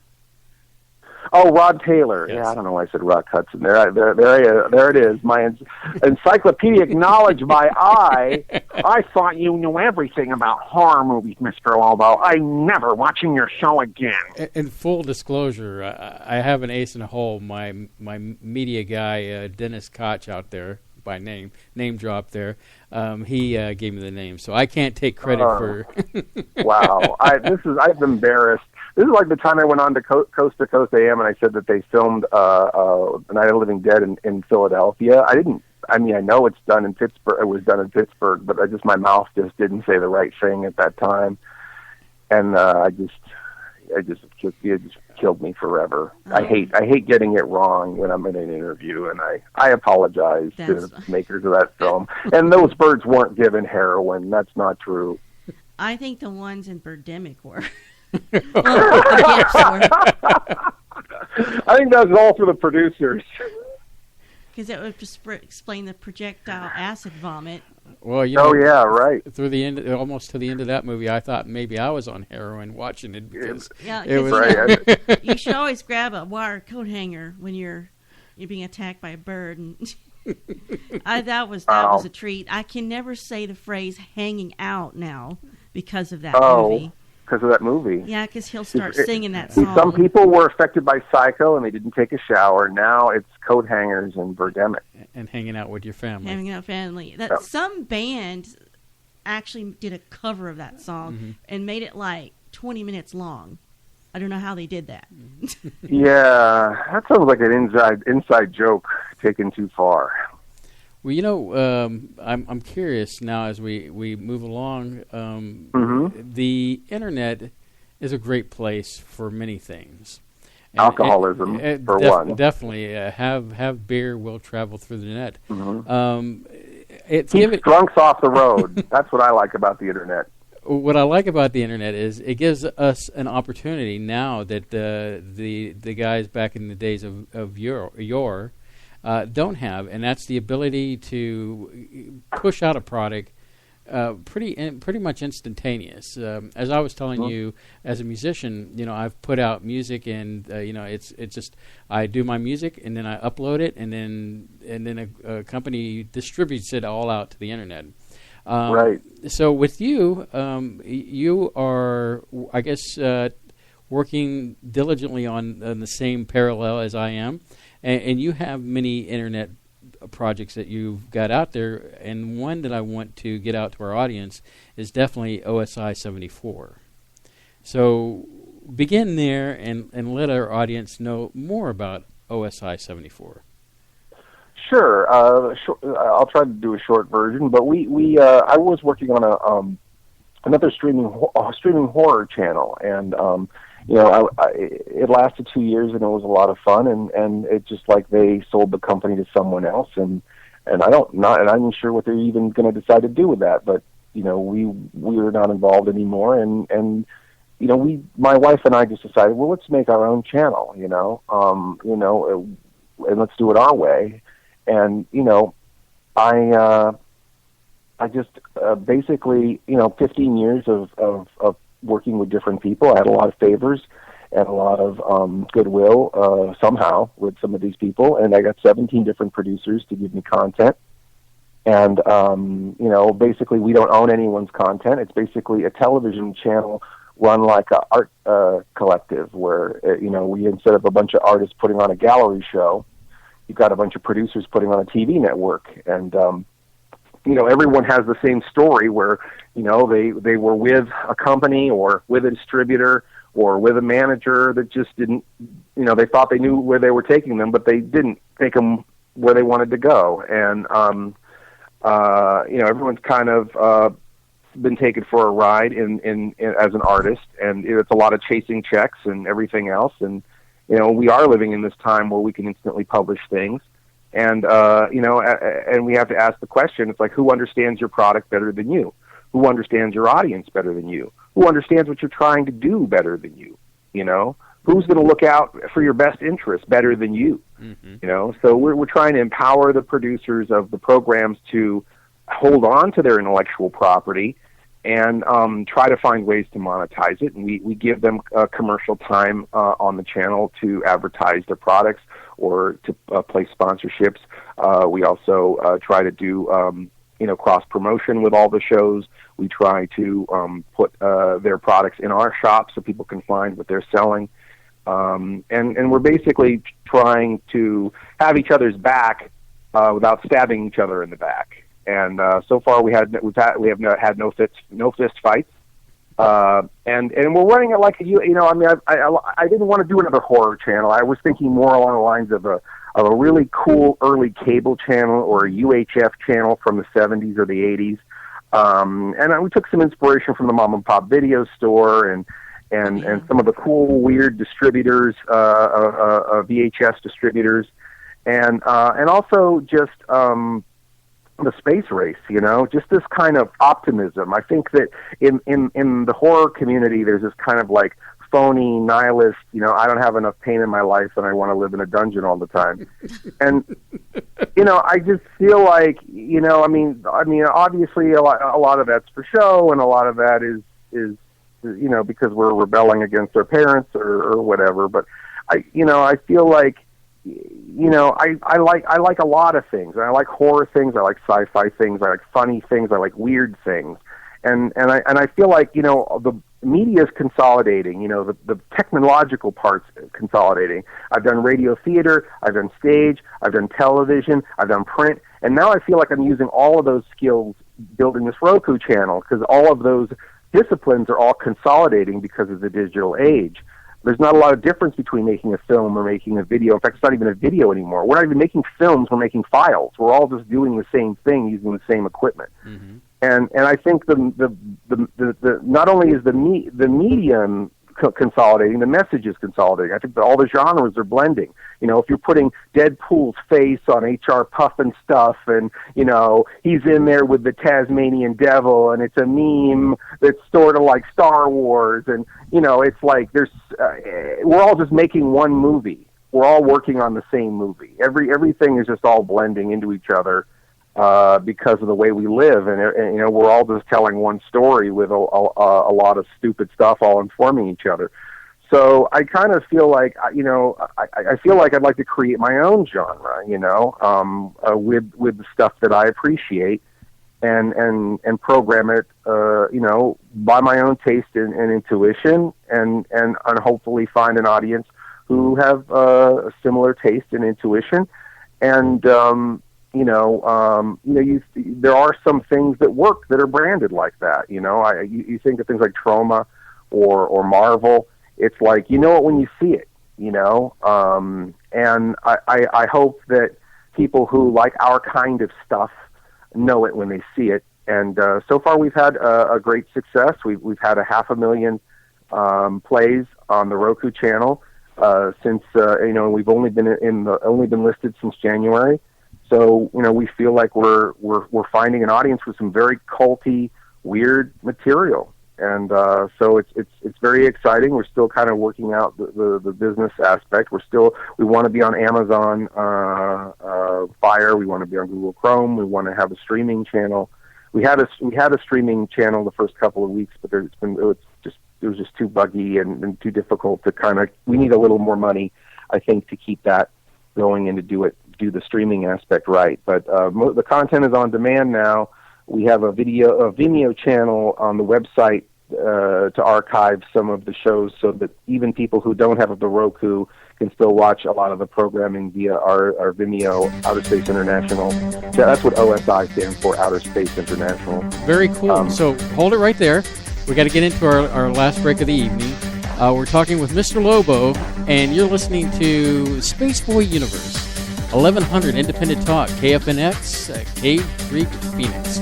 Oh, Rod Taylor. Yes. Yeah, I don't know why I said Rock Hudson. There it is. My encyclopedic knowledge by eye. I thought you knew everything about horror movies, Mr. Lobo. I'm never watching your show again. In full disclosure, I have an ace in a hole. My media guy, Dennis Koch, out there by name drop there. He gave me the name, so I can't take credit for. Wow, I'm embarrassed. This is like the time I went on to Coast to Coast AM and I said that they filmed The Night of the Living Dead in Philadelphia. I know it's done in Pittsburgh. It was done in Pittsburgh, but my mouth just didn't say the right thing at that time, and it just killed me forever. I hate getting it wrong when I'm in an interview, and I apologize to the makers of that film. And those birds weren't given heroin. That's not true. I think the ones in Birdemic were. I think that was all for the producers. Because it would just explain the projectile acid vomit. Well, yeah, right. Through the end, almost to the end of that movie, I thought maybe I was on heroin watching it because it was. Right. You should always grab a wire coat hanger when you're being attacked by a bird, and that was a treat. I can never say the phrase "hanging out" now because of that movie. Because of that movie. Yeah, because he'll start singing that song. Some people were affected by Psycho and they didn't take a shower. Now it's coat hangers and Birdemic. And hanging out with your family. Hanging out with family. Some band actually did a cover of that song and made it 20 minutes long. I don't know how they did that. Yeah, that sounds like an inside joke taken too far. Well, I'm curious now as we move along. The internet is a great place for many things. And alcoholism, for one. Definitely. Have beer, will travel through the net. Keeps drunks off the road. That's what I like about the internet. What I like about the internet is it gives us an opportunity now that the guys back in the days of yore don't have, and that's the ability to push out a product pretty much instantaneous. As I was telling you, as a musician, I've put out music, and it's just I do my music, and then I upload it, and then a company distributes it all out to the internet. Right. So with you, you are, I guess, working diligently on the same parallel as I am. And you have many internet projects that you've got out there, and one that I want to get out to our audience is definitely OSI 74. So begin there and let our audience know more about OSI 74. Sure. I'll try to do a short version, but I was working on another streaming horror channel, and it lasted 2 years, and it was a lot of fun, and it just they sold the company to someone else, and I'm not sure what they're even going to decide to do with that, but we were not involved anymore, and my wife and I just decided, well, let's make our own channel, and let's do it our way, and I just basically 15 years of working with different people. I had a lot of favors and a lot of goodwill somehow with some of these people, and I got 17 different producers to give me content. And basically we don't own anyone's content. It's basically a television channel run like a art collective where, we instead of a bunch of artists putting on a gallery show, you've got a bunch of producers putting on a TV network. And, everyone has the same story where, they were with a company or with a distributor or with a manager that just didn't, they thought they knew where they were taking them, but they didn't take them where they wanted to go. And, everyone's kind of been taken for a ride in as an artist, and it's a lot of chasing checks and everything else. And, we are living in this time where we can instantly publish things. And, and we have to ask the question, it's like, who understands your product better than you? Who understands your audience better than you? Who understands what you're trying to do better than you? Who's going to look out for your best interests better than you? Mm-hmm. So we're trying to empower the producers of the programs to hold on to their intellectual property and try to find ways to monetize it. And we give them commercial time on the channel to advertise their products or to place sponsorships. We also try to do cross-promotion with all the shows. We try to put their products in our shop so people can find what they're selling. And we're basically trying to have each other's back without stabbing each other in the back. And so far we have not had no fist fights. And we're running it like I didn't want to do another horror channel. I was thinking more along the lines of a really cool early cable channel or a UHF channel from the 70s or the 80s. And we took some inspiration from the mom and pop video store and some of the cool, weird distributors, VHS distributors, and also just the space race, just this kind of optimism. I think that in the horror community, there's this kind of like phony nihilist, I don't have enough pain in my life and I want to live in a dungeon all the time. And, I just feel like, obviously a lot of that's for show, and a lot of that is because we're rebelling against our parents or whatever. But I feel like, I like a lot of things. I like horror things. I like sci-fi things. I like funny things. I like weird things. And I feel like, the media is consolidating, the technological part's consolidating. I've done radio theater, I've done stage, I've done television, I've done print, and now I feel like I'm using all of those skills building this Roku channel, because all of those disciplines are all consolidating because of the digital age. There's not a lot of difference between making a film or making a video. In fact, it's not even a video anymore. We're not even making films, we're making files. We're all just doing the same thing using the same equipment. Mm-hmm. And I think the not only is the medium consolidating, the message is consolidating. I think that all the genres are blending. If you're putting Deadpool's face on H.R. Puffin stuff, and he's in there with the Tasmanian Devil, and it's a meme that's sort of like Star Wars, and it's like we're all just making one movie. We're all working on the same movie. Everything is just all blending into each other. Because of the way we live, and we're all just telling one story with a lot of stupid stuff all informing each other. So I kind of feel like, I feel like I'd like to create my own genre, with the stuff that I appreciate, and program it, by my own taste and intuition, and hopefully find an audience who have a similar taste and intuition, and there are some things that work that are branded like that. You think of things like Troma or Marvel. It's like, it when you see it, and I hope that people who like our kind of stuff know it when they see it. And so far we've had a great success. We've had 500,000 plays on the Roku channel since we've only been listed since January. So, we feel like we're finding an audience with some very culty, weird material. And so it's very exciting. We're still kind of working out the business aspect. We want to be on Amazon Fire. We want to be on Google Chrome. We want to have a streaming channel. We had a streaming channel the first couple of weeks, but it was just too buggy and too difficult to we need a little more money, I think, to keep that going and to do the streaming aspect right. But the content is on demand now. We have a Vimeo channel on the website to archive some of the shows so that even people who don't have a Roku can still watch a lot of the programming via our Vimeo, Outer Space International. So that's what OSI stands for, Outer Space International. Very cool. So hold it right there. We got to get into our last break of the evening. We're talking with Mr. Lobo, and you're listening to Spaceboy Universe, 1100 Independent Talk, KFNX, Cave Creek, Phoenix.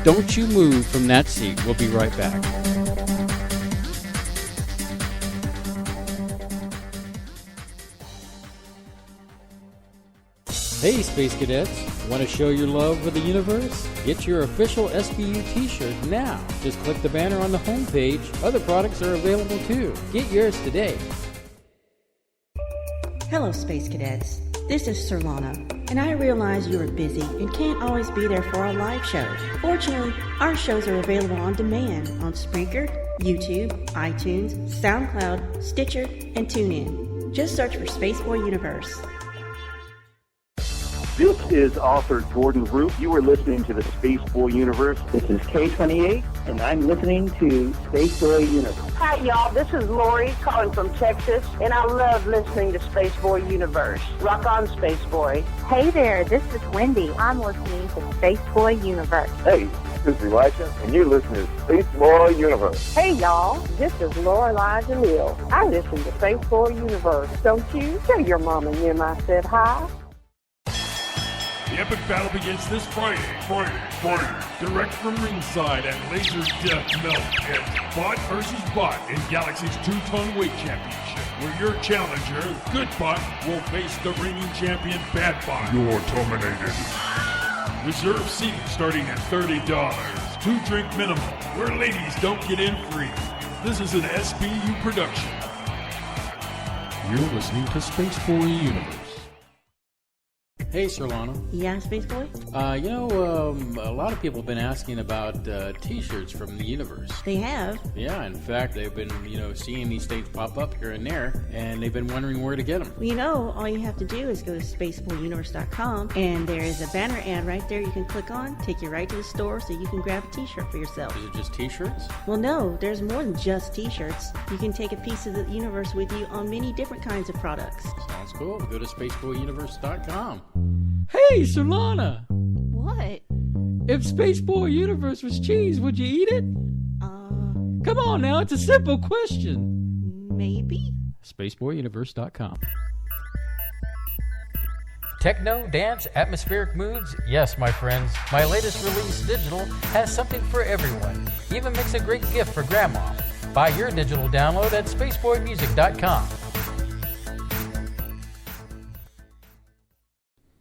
Don't you move from that seat. We'll be right back. Hey, Space Cadets. Want to show your love for the universe? Get your official SBU t-shirt now. Just click the banner on the homepage. Other products are available too. Get yours today. Hello, Space Cadets. This is Surlana, and I realize you are busy and can't always be there for our live show. Fortunately, our shows are available on demand on Spreaker, YouTube, iTunes, SoundCloud, Stitcher, and TuneIn. Just search for Spaceboy Universe. This is author Jordan Roop. You are listening to the Spaceboy Universe. This is K28, and I'm listening to Spaceboy Universe. Hi, y'all. This is Lori calling from Texas, and I love listening to Spaceboy Universe. Rock on, Spaceboy. Hey there, this is Wendy. I'm listening to Spaceboy Universe. Hey, this is Elisha, and you're listening to Spaceboy Universe. Hey, y'all. This is Lorelai DeMille. I listen to Spaceboy Universe. Don't you? Tell your mom and them I said hi. The epic battle begins this Friday. Direct from ringside at Laser Death Melt. It's Bot versus Bot in Galaxy's 2-ton weight championship, where your challenger, Good Bot, will face the reigning champion, Bad Bot. You're terminated. Reserve seating starting at $30. 2-drink minimum, where ladies don't get in free. This is an SBU production. You're listening to Spaceboy Universe. Hey, Surlana. Yeah, Spaceboy? A lot of people have been asking about T-shirts from the universe. They have? Yeah, in fact, they've been, seeing these things pop up here and there, and they've been wondering where to get them. Well, all you have to do is go to spaceboyuniverse.com, and there is a banner ad right there you can click on, take you right to the store so you can grab a T-shirt for yourself. Is it just T-shirts? Well, no, there's more than just T-shirts. You can take a piece of the universe with you on many different kinds of products. Sounds cool. Go to spaceboyuniverse.com. Hey, Surlana! What? If Spaceboy Universe was cheese, would you eat it? Come on now, it's a simple question. Maybe. Spaceboyuniverse.com. Techno, dance, atmospheric moods? Yes, my friends. My latest release, Digital, has something for everyone. Even makes a great gift for Grandma. Buy your digital download at spaceboymusic.com.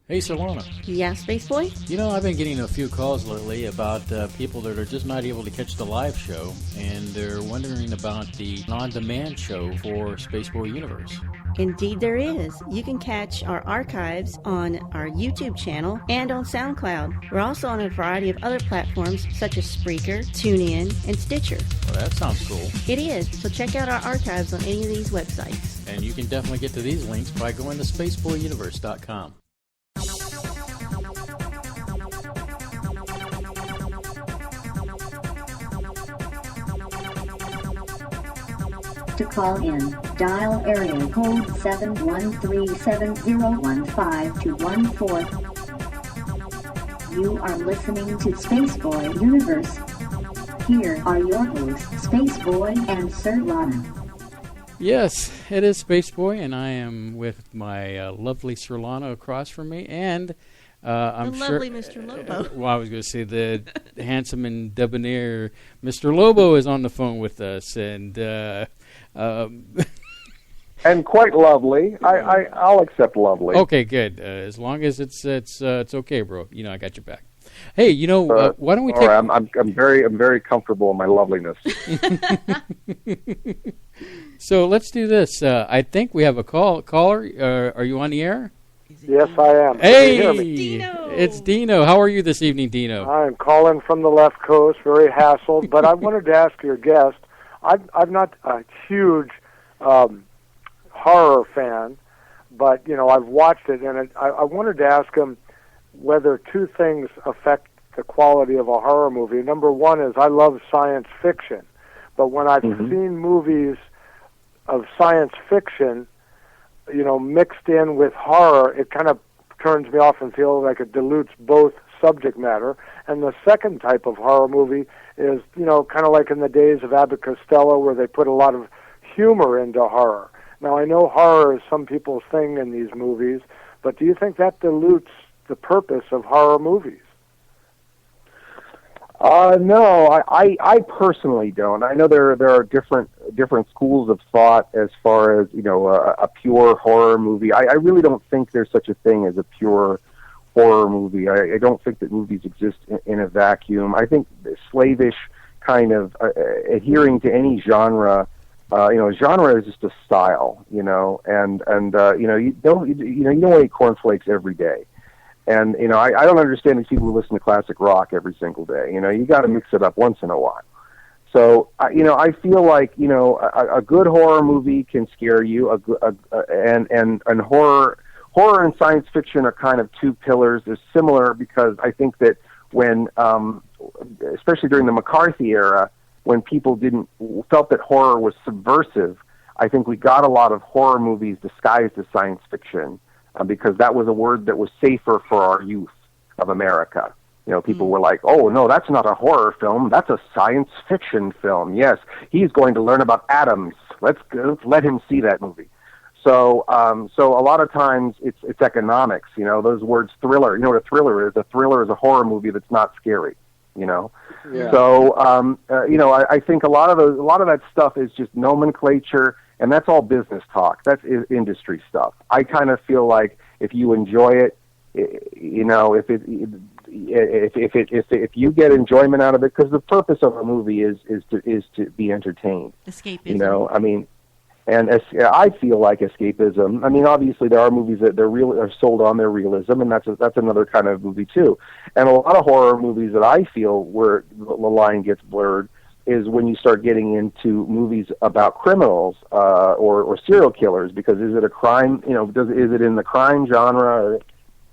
Hey, Surlana. Yeah, Spaceboy? I've been getting a few calls lately about people that are just not able to catch the live show, and they're wondering about the on-demand show for Spaceboy Universe. Indeed there is. You can catch our archives on our YouTube channel and on SoundCloud. We're also on a variety of other platforms such as Spreaker, TuneIn, and Stitcher. Well, that sounds cool. It is. So check out our archives on any of these websites. And you can definitely get to these links by going to spaceboyuniverse.com. To call in, dial area code 7137015-214. You are listening to Spaceboy Universe. Here are your hosts, Spaceboy and Surlana. Yes, it is Spaceboy, and I am with my lovely Surlana across from me, and I'm sure... lovely Mr. Lobo. I was going to say the handsome and debonair Mr. Lobo is on the phone with us, and... and quite lovely. I'll accept lovely. Okay, good. As long as it's okay, bro. I got your back. Hey, why don't we take? Right, I'm very comfortable in my loveliness. So let's do this. I think we have a caller. Are you on the air? Yes, I am. Hey, Dino. It's Dino. How are you this evening, Dino? I'm calling from the left coast, very hassled. But I wanted to ask your guest. I'm not a huge horror fan, but I've watched it, and I wanted to ask him whether two things affect the quality of a horror movie. Number one is I love science fiction, But when I've seen movies of science fiction, mixed in with horror, it kind of turns me off and feels like it dilutes both subject matter. And the second type of horror movie is, kind of like in the days of Abbott Costello, where they put a lot of humor into horror. Now, I know horror is some people's thing in these movies, but do you think that dilutes the purpose of horror movies? No, I personally don't. I know there are different schools of thought as far as a pure horror movie. I really don't think there's such a thing as a pure horror movie. I don't think that movies exist in a vacuum. I think slavish kind of adhering to any genre. Genre is just a style, and you don't eat cornflakes every day. And, I don't understand these people who listen to classic rock every single day. You got to mix it up once in a while. So, I feel like, a good horror movie can scare you, and horror and science fiction are kind of two pillars. They're similar because I think that when, especially during the McCarthy era, when people felt that horror was subversive, I think we got a lot of horror movies disguised as science fiction. Because that was a word that was safer for our youth of America. People were like, oh, no, that's not a horror film. That's a science fiction film. Yes, he's going to learn about atoms. Let's let him see that movie. So a lot of times it's economics. Those words thriller. You know what a thriller is? A thriller is a horror movie that's not scary. Yeah. So, I think a lot of that stuff is just nomenclature. And that's all business talk. That's industry stuff. I kind of feel like if you enjoy it, if you get enjoyment out of it, because the purpose of a movie is to be entertained. Escapism. And I feel like escapism. Obviously there are movies that are sold on their realism, and that's another kind of movie too. And a lot of horror movies that I feel where the line gets blurred is when you start getting into movies about criminals or serial killers, because is it a crime? Is it in the crime genre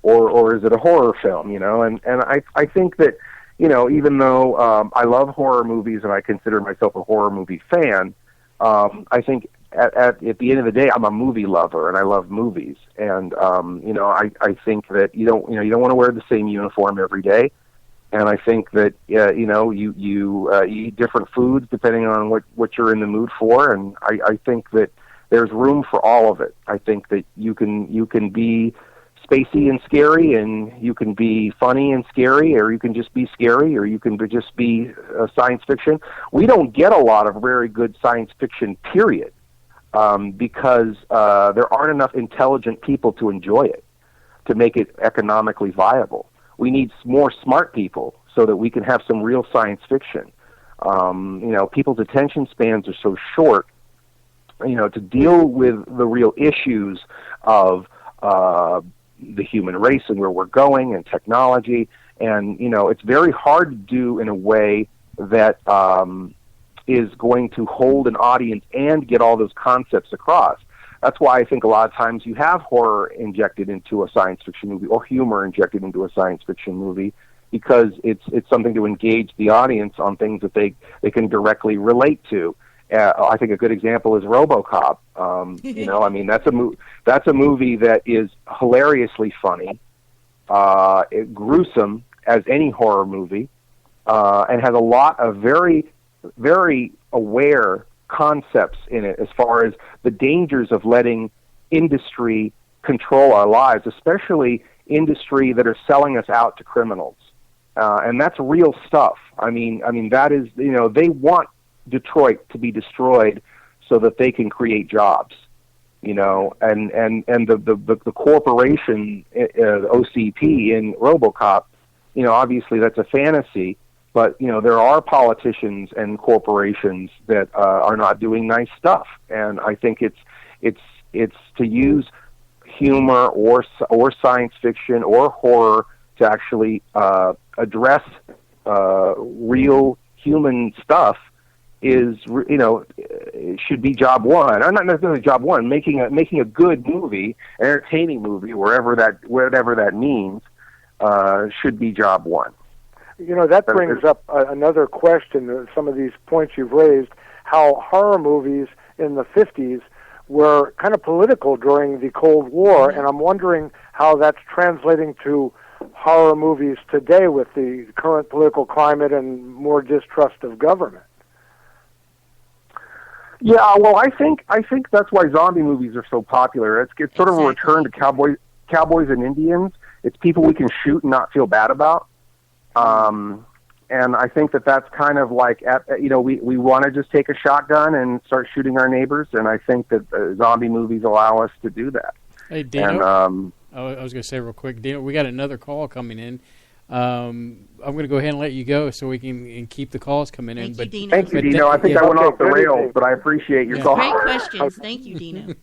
or is it a horror film? And I think that even though I love horror movies and I consider myself a horror movie fan, I think at the end of the day I'm a movie lover and I love movies, and I think that you don't want to wear the same uniform every day. And I think that you eat different foods depending on what you're in the mood for, and I think that there's room for all of it. I think that you can be spacey and scary, and you can be funny and scary, or you can just be scary, or you can just be science fiction. We don't get a lot of very good science fiction, period, because there aren't enough intelligent people to enjoy it, to make it economically viable. We need more smart people so that we can have some real science fiction. People's attention spans are so short, to deal with the real issues of the human race and where we're going and technology. And, it's very hard to do in a way that is going to hold an audience and get all those concepts across. That's why I think a lot of times you have horror injected into a science fiction movie or humor injected into a science fiction movie, because it's something to engage the audience on things that they can directly relate to. I think a good example is RoboCop. That's a movie that is hilariously funny, gruesome as any horror movie, and has a lot of very, very aware concepts in it as far as the dangers of letting industry control our lives, especially industry that are selling us out to criminals. And that's real stuff. That is, they want Detroit to be destroyed so that they can create jobs, and the corporation, OCP in RoboCop, obviously that's a fantasy. But, there are politicians and corporations that are not doing nice stuff. And I think it's to use humor or science fiction or horror to actually address real human stuff should be job one. Or not necessarily job one. Making a good movie, entertaining movie, whatever that means, should be job one. That brings up another question, some of these points you've raised, how horror movies in the 50s were kind of political during the Cold War, and I'm wondering how that's translating to horror movies today with the current political climate and more distrust of government. Yeah, well, I think that's why zombie movies are so popular. It's sort of a return to cowboys and Indians. It's people we can shoot and not feel bad about. And I think that's kind of like, we want to just take a shotgun and start shooting our neighbors, and I think that zombie movies allow us to do that. Hey, Dino, and, I was going to say real quick, Dino, we got another call coming in. I'm going to go ahead and let you go so we can keep the calls coming in. Thank you, Dino. I think I went off the rails, but I appreciate your call. Great questions. Thank you, Dino.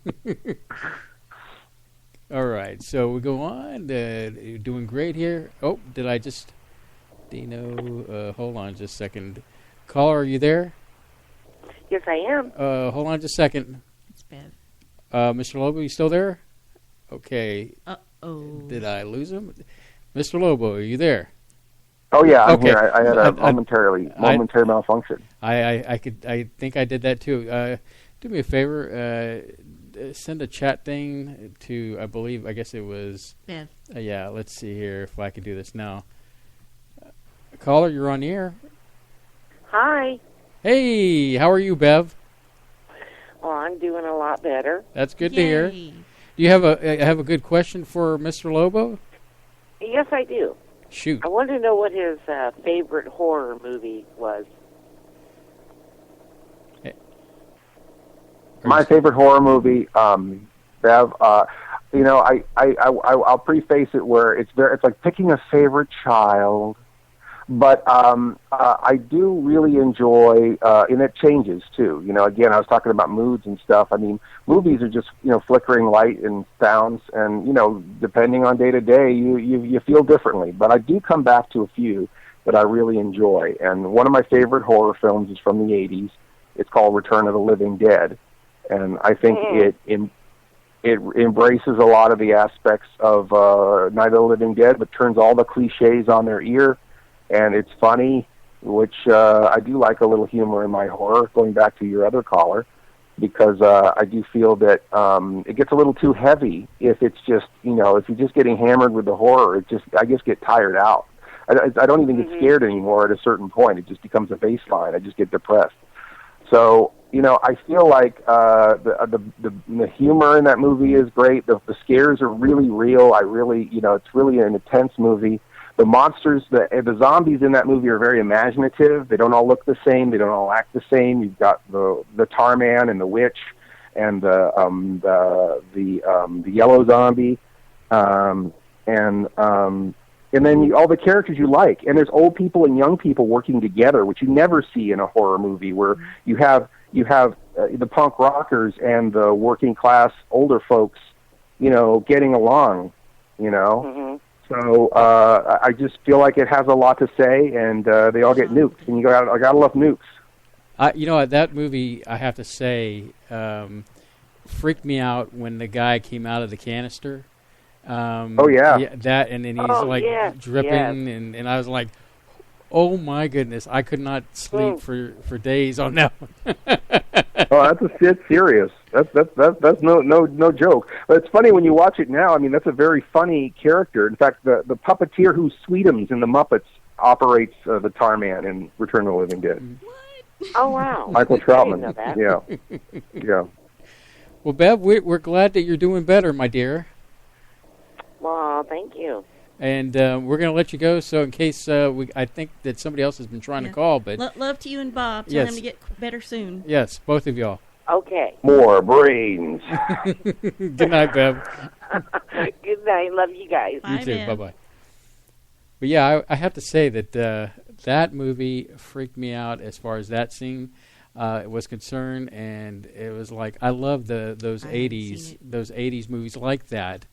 All right, so we go on. You're doing great here. Oh, did I just... Dino, hold on just a second. Caller, are you there? Yes, I am. Hold on just a second. It's bad. Mr. Lobo, you still there? Okay. Uh-oh. Did I lose him? Mr. Lobo, are you there? Oh, yeah, I'm okay. here. I had a momentary malfunction. I think I did that too. Do me a favor. Send a chat thing to, I guess it was... Bev. Yeah, let's see here if I can do this now. Caller, you're on the air. Hi. Hey, how are you, Bev? Well, I'm doing a lot better. That's good to hear. Do you have a good question for Mr. Lobo? Yes, I do. Shoot. I want to know what his favorite horror movie was. My favorite horror movie, Bev. I'll preface it where it's like picking a favorite child. But I do really enjoy, and it changes too. Again, I was talking about moods and stuff. I mean, movies are just flickering light and sounds, and depending on day to day, you feel differently. But I do come back to a few that I really enjoy, and one of my favorite horror films is from the '80s. It's called Return of the Living Dead, and I think it embraces a lot of the aspects of Night of the Living Dead, but turns all the cliches on their ear. And it's funny, which I do like a little humor in my horror, going back to your other caller, because I do feel that it gets a little too heavy if it's just, if you're just getting hammered with the horror, I just get tired out. I don't even get scared anymore at a certain point. It just becomes a baseline. I just get depressed. So, I feel like the humor in that movie is great. The scares are really real. It's really an intense movie. The monsters, the zombies in that movie are very imaginative. They don't all look the same. They don't all act the same. You've got the tar man and the witch, and the yellow zombie, and then all the characters you like. And there's old people and young people working together, which you never see in a horror movie, where you have the punk rockers and the working class older folks, getting along, Mm-hmm. So I just feel like it has a lot to say, and they all get nuked, and I gotta love nukes. That movie, I have to say, freaked me out when the guy came out of the canister. That, and then he's dripping, and I was like, oh my goodness, I could not sleep for days on that one. It's serious. That's no joke. But it's funny when you watch it now. I mean, that's a very funny character. In fact, the puppeteer who Sweetums in the Muppets operates the Tar Man in Return of the Living Dead. What? Oh wow! Michael Troutman. Yeah. Well, Bev, we're glad that you're doing better, my dear. Well, thank you. And we're going to let you go. So in case I think that somebody else has been trying to call, but love to you and Bob. Tell him to get better soon. Yes, both of y'all. Okay. More brains. Good night, Bev. Good night. Love you guys. You too. Bye-bye. But yeah, I have to say that that movie freaked me out as far as that scene was concerned, and it was like I love those 80s movies like that.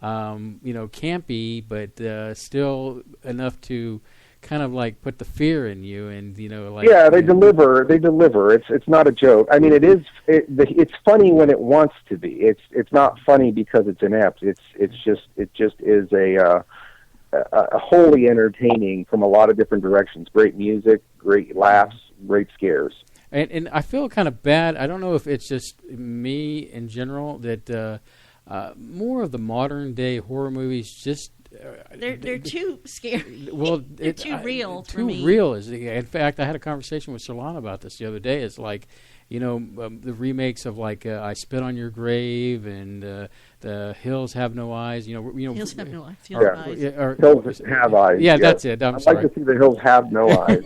Campy, but still enough to kind of like put the fear in you, and they deliver. It's not a joke. I mean, it's funny when it wants to be. It's not funny because it's inept. It just is wholly entertaining from a lot of different directions. Great music, great laughs, great scares. And I feel kind of bad. I don't know if it's just me in general that more of the modern day horror movies just they're too scary. Well, they're too real for me. Too real is. In fact, I had a conversation with Surlana about this the other day. It's like, the remakes of like I Spit on Your Grave and The Hills Have No Eyes. Hills Have No Eyes. Hills Have Eyes. Yeah, that's it. I'd like to see The Hills Have No Eyes.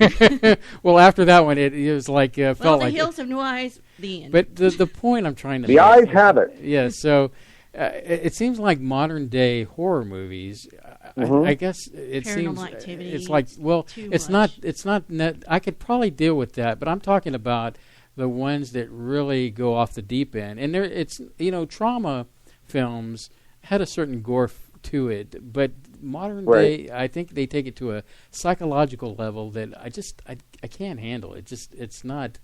Well, after that one, it was like felt The like Hills Have No Eyes. The end. But the point I'm trying to the eyes have it. Yeah, so. It seems like modern day horror movies. I guess it seems activity, it's like it's not net. I could probably deal with that, but I'm talking about the ones that really go off the deep end. And it's trauma films had a certain gore to it, but modern day, I think they take it to a psychological level that I can't handle. It's not.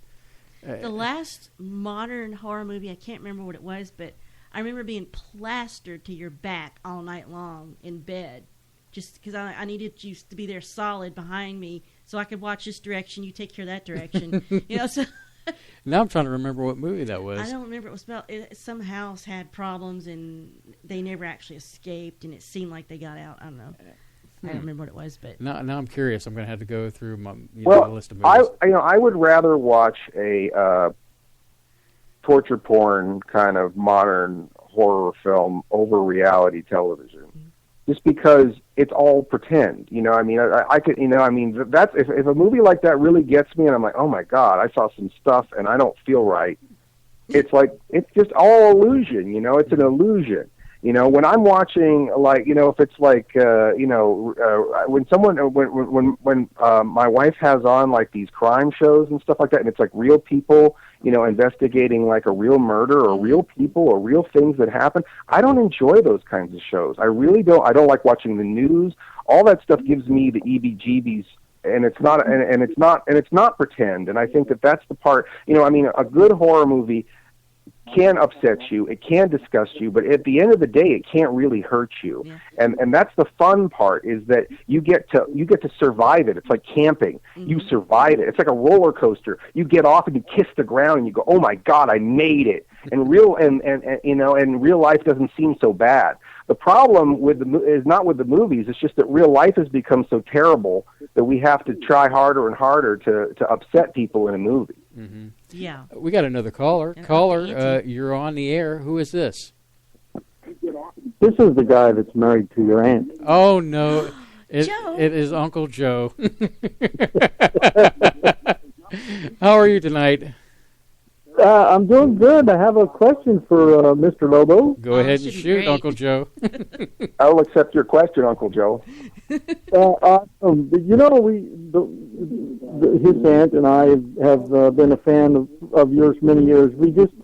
The last modern horror movie, I can't remember what it was, but I remember being plastered to your back all night long in bed, just because I needed you to be there solid behind me so I could watch this direction, you take care of that direction. So now I'm trying to remember what movie that was. I don't remember. It was about some house had problems and they never actually escaped, and it seemed like they got out. I don't know. I don't remember what it was, but now I'm curious. I'm going to have to go through my list of movies. I would rather watch a torture porn kind of modern horror film over reality television, just because it's all pretend. I could. That's if a movie like that really gets me, and I'm like, oh my god, I saw some stuff and I don't feel right. It's like it's just all illusion. It's an illusion. When I'm watching, like, if it's like, when my wife has on like these crime shows and stuff like that, and it's like real people, investigating like a real murder or real people or real things that happen, I don't enjoy those kinds of shows. I really don't. I don't like watching the news. All that stuff gives me the EBGBs. And it's not, and it's not pretend. And I think that's the part. A good horror movie can upset you, it can disgust you, but at the end of the day, it can't really hurt you. Yeah. And that's the fun part, is that you get to survive it. It's like camping. Mm-hmm. You survive it. It's like a roller coaster. You get off and you kiss the ground and you go, "Oh my God, I made it." And real life doesn't seem so bad. The problem is not with the movies. It's just that real life has become so terrible that we have to try harder and harder to upset people in a movie. Mm-hmm. Yeah. We got another caller. Caller, you're on the air. Who is this? This is the guy that's married to your aunt. Oh, no. Joe. It is Uncle Joe. How are you tonight? I'm doing good. I have a question for Mr. Lobo. Go ahead and shoot, Uncle Joe. I will accept your question, Uncle Joe. His aunt and I have been a fan of yours many years. We just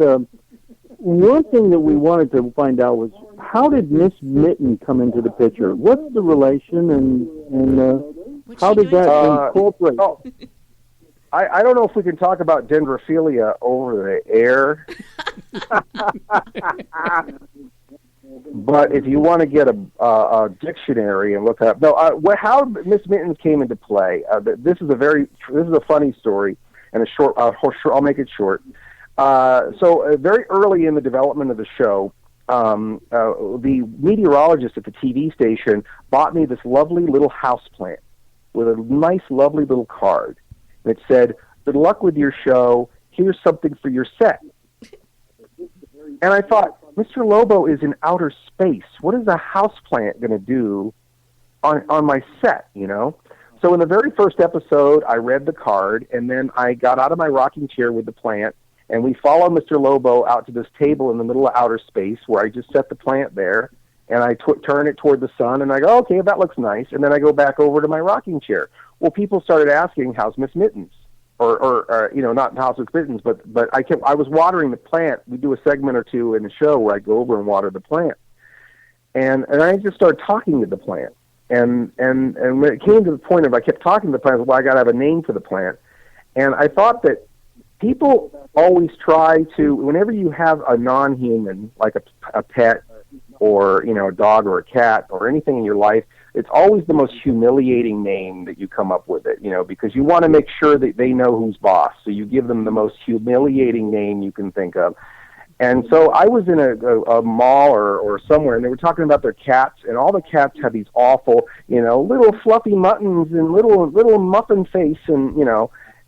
one thing that we wanted to find out was, how did Miss Mitten come into the picture? What's the relation, and how did that incorporate? I don't know if we can talk about dendrophilia over the air. But if you want to get a dictionary and look up, how Miss Mittens came into play. This is a funny story and a short. I'll make it short. So very early in the development of the show, the meteorologist at the TV station bought me this lovely little houseplant with a nice, lovely little card. It said, "Good luck with your show. Here's something for your set." And I thought, Mr. Lobo is in outer space. What is a houseplant going to do on my set, So in the very first episode, I read the card, and then I got out of my rocking chair with the plant, and we followed Mr. Lobo out to this table in the middle of outer space where I just set the plant there, and I turn it toward the sun, and I go, okay, that looks nice, and then I go back over to my rocking chair. Well, people started asking, "How's Miss Mittens?" Or not How's Miss Mittens, but I was watering the plant. We do a segment or two in the show where I go over and water the plant, and I just started talking to the plant, and when it came to the point of I kept talking to the plant, well, I got to have a name for the plant, and I thought that people always try to, whenever you have a non-human like a pet or a dog or a cat or anything in your life, it's always the most humiliating name that you come up with it, because you want to make sure that they know who's boss. So you give them the most humiliating name you can think of. And so I was in a mall or somewhere, and they were talking about their cats, and all the cats had these awful, little fluffy muttons and little muffin face, and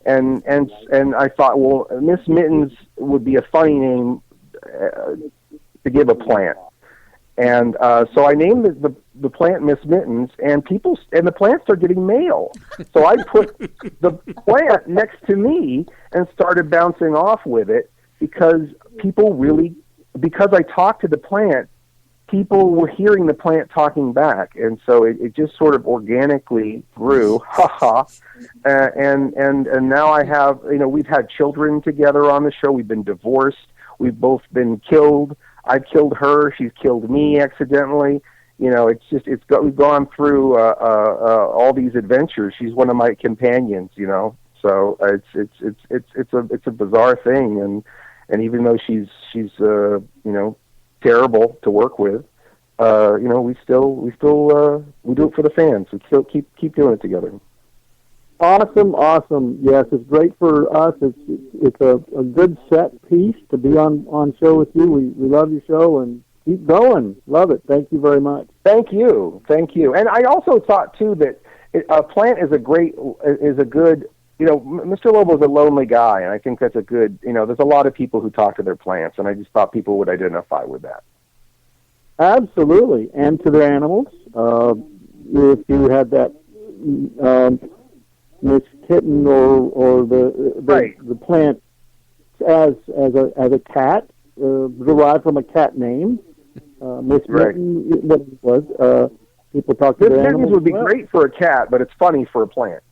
and I thought, well, Miss Mittens would be a funny name to give a plant. And so I named the plant Miss Mittens, and the plants are getting mail. So I put the plant next to me and started bouncing off with it because I talked to the plant, people were hearing the plant talking back, and so it just sort of organically grew. And now I have, we've had children together on the show. We've been divorced. We've both been killed. I've killed her. She's killed me accidentally. We've gone through all these adventures. She's one of my companions. So it's a bizarre thing, and even though she's terrible to work with, we do it for the fans. We still keep doing it together. Awesome. Yes, it's great for us. It's a good set piece to be on show with you. We love your show and keep going. Love it. Thank you very much. Thank you. And I also thought too that a plant is a good. Mr. Lobo is a lonely guy, and I think that's a good. There's a lot of people who talk to their plants, and I just thought people would identify with that. Absolutely, and to their animals. If you had that. Miss Kitten or the plant as a cat derived from a cat name. Miss Mitten, what it was. People talk to their animals. Mittens would be great for a cat, but it's funny for a plant.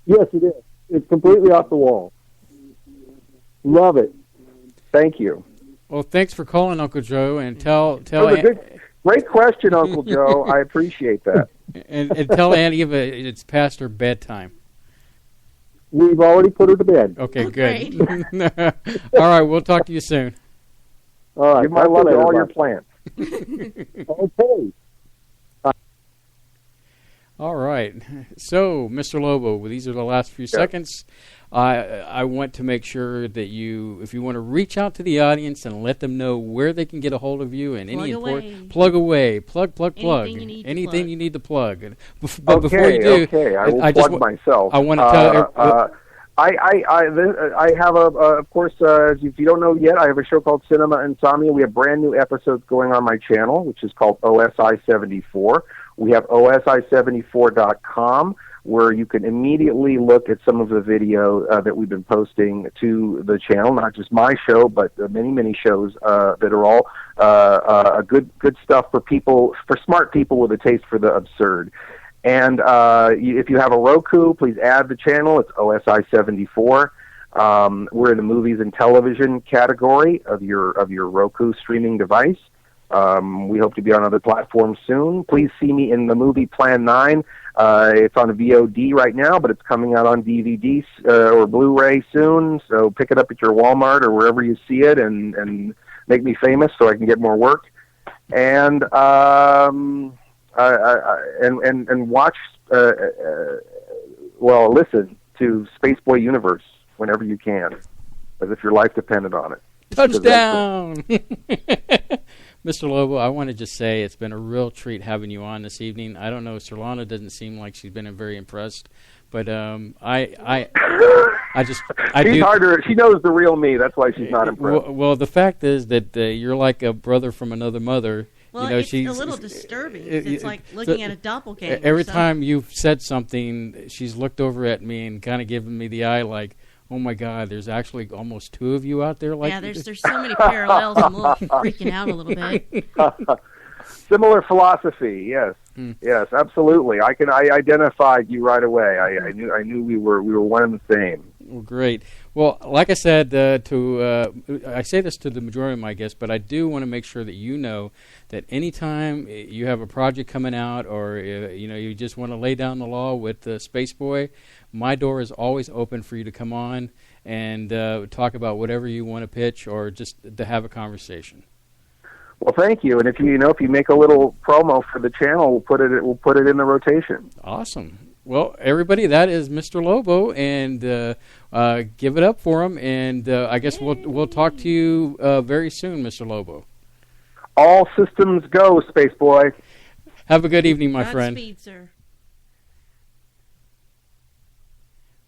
Yes, it is. It's completely off the wall. Love it. Thank you. Well, thanks for calling, Uncle Joe, and tell. Great question, Uncle Joe. I appreciate that. and tell Annie it's past her bedtime. We've already put her to bed. Okay, good. All right, we'll talk to you soon. All right. Give my love to all your plants. Okay. All right. So, Mr. Lobo, these are the last few seconds. I want to make sure that if you want to reach out to the audience and let them know where they can get a hold of you and plug anything you need to plug. But before you do, I will plug myself. I want to tell. I have of course, if you don't know yet, I have a show called Cinema Insomnia. We have brand new episodes going on my channel, which is called OSI 74. We have OSI74.com, where you can immediately look at some of the video that we've been posting to the channel, not just my show, but many shows that are all good stuff for smart people with a taste for the absurd. And if you have a Roku, please add the channel. It's OSI74. We're in the movies and television category of your Roku streaming device. We hope to be on other platforms soon. Please see me in the movie Plan 9. It's on VOD right now, but it's coming out on DVD or Blu-ray soon. So pick it up at your Walmart or wherever you see it, and make me famous so I can get more work. And watch. Listen to Spaceboy Universe whenever you can, as if your life depended on it. Touchdown! Mr. Lobo, I want to just say it's been a real treat having you on this evening. I don't know, Surlana doesn't seem like she's been very impressed, but she's harder. She knows the real me. That's why she's not impressed. Well, the fact is that you're like a brother from another mother. Well, it's a little disturbing. It's like looking at a doppelganger. Every time you've said something, she's looked over at me and kind of given me the eye like, oh my God, there's actually almost two of you out there like there's so many parallels. I'm a little freaking out a little bit. Similar philosophy, yes. Yes, absolutely. I identified you right away. I knew we were one and the same. Well, great. Well, like I said, I say this to the majority of my guests, but I do want to make sure that you know that anytime you have a project coming out, or you just want to lay down the law with Spaceboy, my door is always open for you to come on and talk about whatever you want to pitch, or just to have a conversation. Well, thank you. And if you make a little promo for the channel, we'll put it in the rotation. Awesome. Well, everybody, that is Mr. Lobo, and give it up for him. And I guess we'll talk to you very soon, Mr. Lobo. All systems go, Space Boy. Have a good evening, my friend. Godspeed, sir.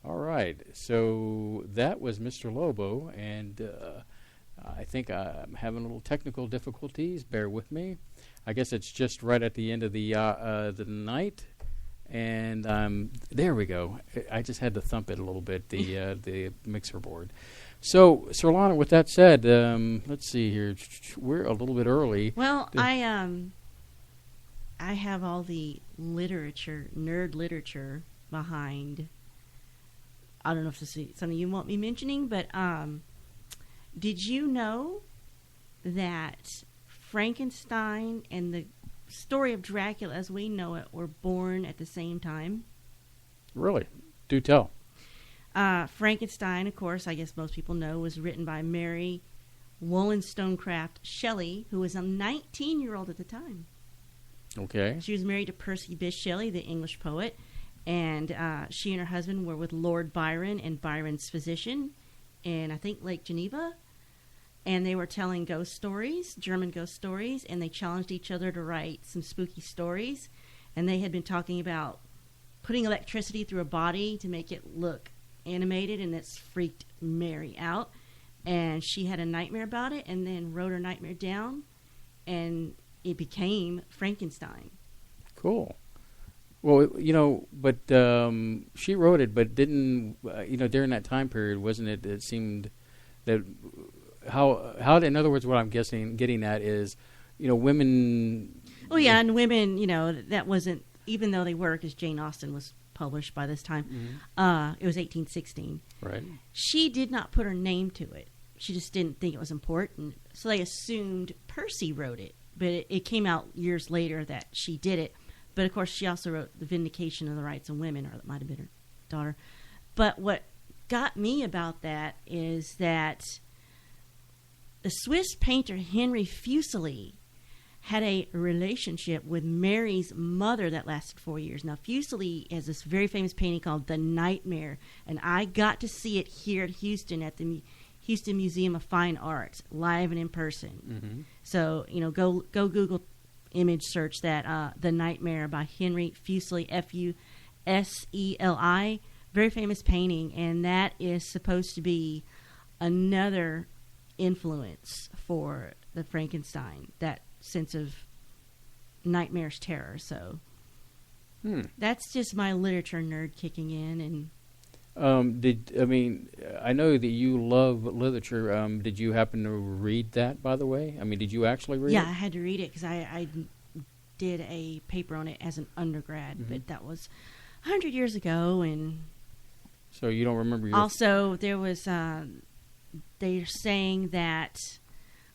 All right, so that was Mr. Lobo, and I think I'm having a little technical difficulties. Bear with me. I guess it's just right at the end of the night, and there we go. I just had to thump it a little bit, the mixer board. So, Surlana, with that said, let's see here. We're a little bit early. Well, I have all the nerd literature behind. I don't know if this is something you want me mentioning, but did you know that Frankenstein and the story of Dracula as we know it were born at the same time? Really? Do tell. Frankenstein, of course, I guess most people know, was written by Mary Wollstonecraft Shelley, who was a 19-year-old at the time. Okay. She was married to Percy Bysshe Shelley, the English poet. And she and her husband were with Lord Byron and Byron's physician in, I think, Lake Geneva. And they were telling ghost stories, German ghost stories, and they challenged each other to write some spooky stories. And they had been talking about putting electricity through a body to make it look animated, and it's freaked Mary out. And she had a nightmare about it and then wrote her nightmare down, and it became Frankenstein. Cool. Well, but she wrote it, but didn't, during that time period, wasn't it, it seemed that, in other words, what I'm getting at is, women... Oh, yeah, and women, that wasn't, even though they were, because Jane Austen was published by this time, it was 1816. Right. She did not put her name to it. She just didn't think it was important, so they assumed Percy wrote it, but it came out years later that she did it. But, of course, she also wrote The Vindication of the Rights of Women, or that might have been her daughter. But what got me about that is that the Swiss painter Henry Fuseli had a relationship with Mary's mother that lasted 4 years. Now, Fuseli has this very famous painting called The Nightmare, and I got to see it here at Houston at the Houston Museum of Fine Arts, live and in person. Mm-hmm. So, go Google image search that The Nightmare by Henry Fuseli, Fuseli, very famous painting, and that is supposed to be another influence for the Frankenstein, that sense of nightmarish terror. So that's just my literature nerd kicking in. And I know that you love literature. Did you happen to read that, by the way? I mean, did you actually read it? Yeah, I had to read it because I did a paper on it as an undergrad, but that was 100 years ago. And so you don't remember also, there was, they're saying that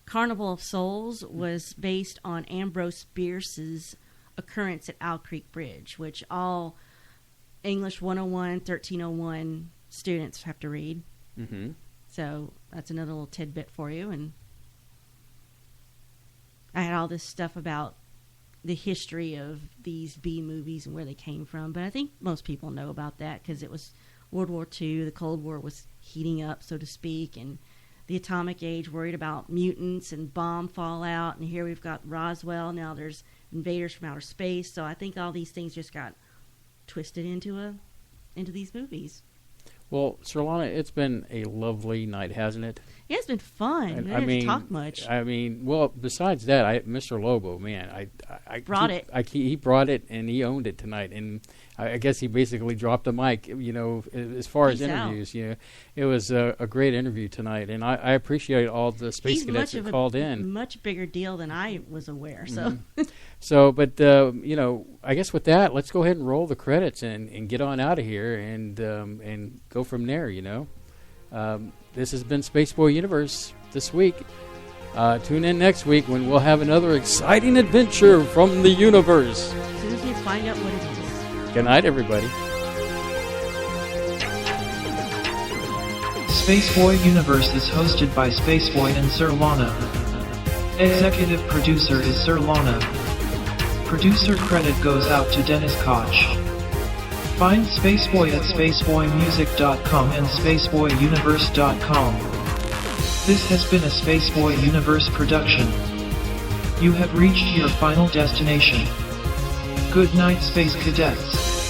Carnival of Souls was based on Ambrose Bierce's occurrence at Owl Creek Bridge, which all English 101, 1301 students have to read. Mm-hmm. So that's another little tidbit for you. And I had all this stuff about the history of these B movies and where they came from, but I think most people know about that because it was World War II, the Cold War was heating up, so to speak, and the atomic age worried about mutants and bomb fallout, and here we've got Roswell, now there's invaders from outer space, so I think all these things just got twisted into these movies. Well, Surlana, it's been a lovely night, hasn't it? Yeah, it's been fun. And, I didn't talk much. Well, besides that, Mr. Lobo, man, I brought it. He brought it, and he owned it tonight. And I guess he basically dropped the mic. As far as interviews, it was a great interview tonight, and I appreciate all the space cadets that called in. Much bigger deal than I was aware. So, mm-hmm. But I guess with that, let's go ahead and roll the credits and get on out of here and go from there. This has been Spaceboy Universe this week. Tune in next week when we'll have another exciting adventure from the universe. As soon as we find out what it is. Good night, everybody. Spaceboy Universe is hosted by Spaceboy and Surlana. Executive producer is Surlana. Producer credit goes out to Dennis Koch. Find Spaceboy at spaceboymusic.com and spaceboyuniverse.com. This has been a Spaceboy Universe production. You have reached your final destination. Good night, Space Cadets.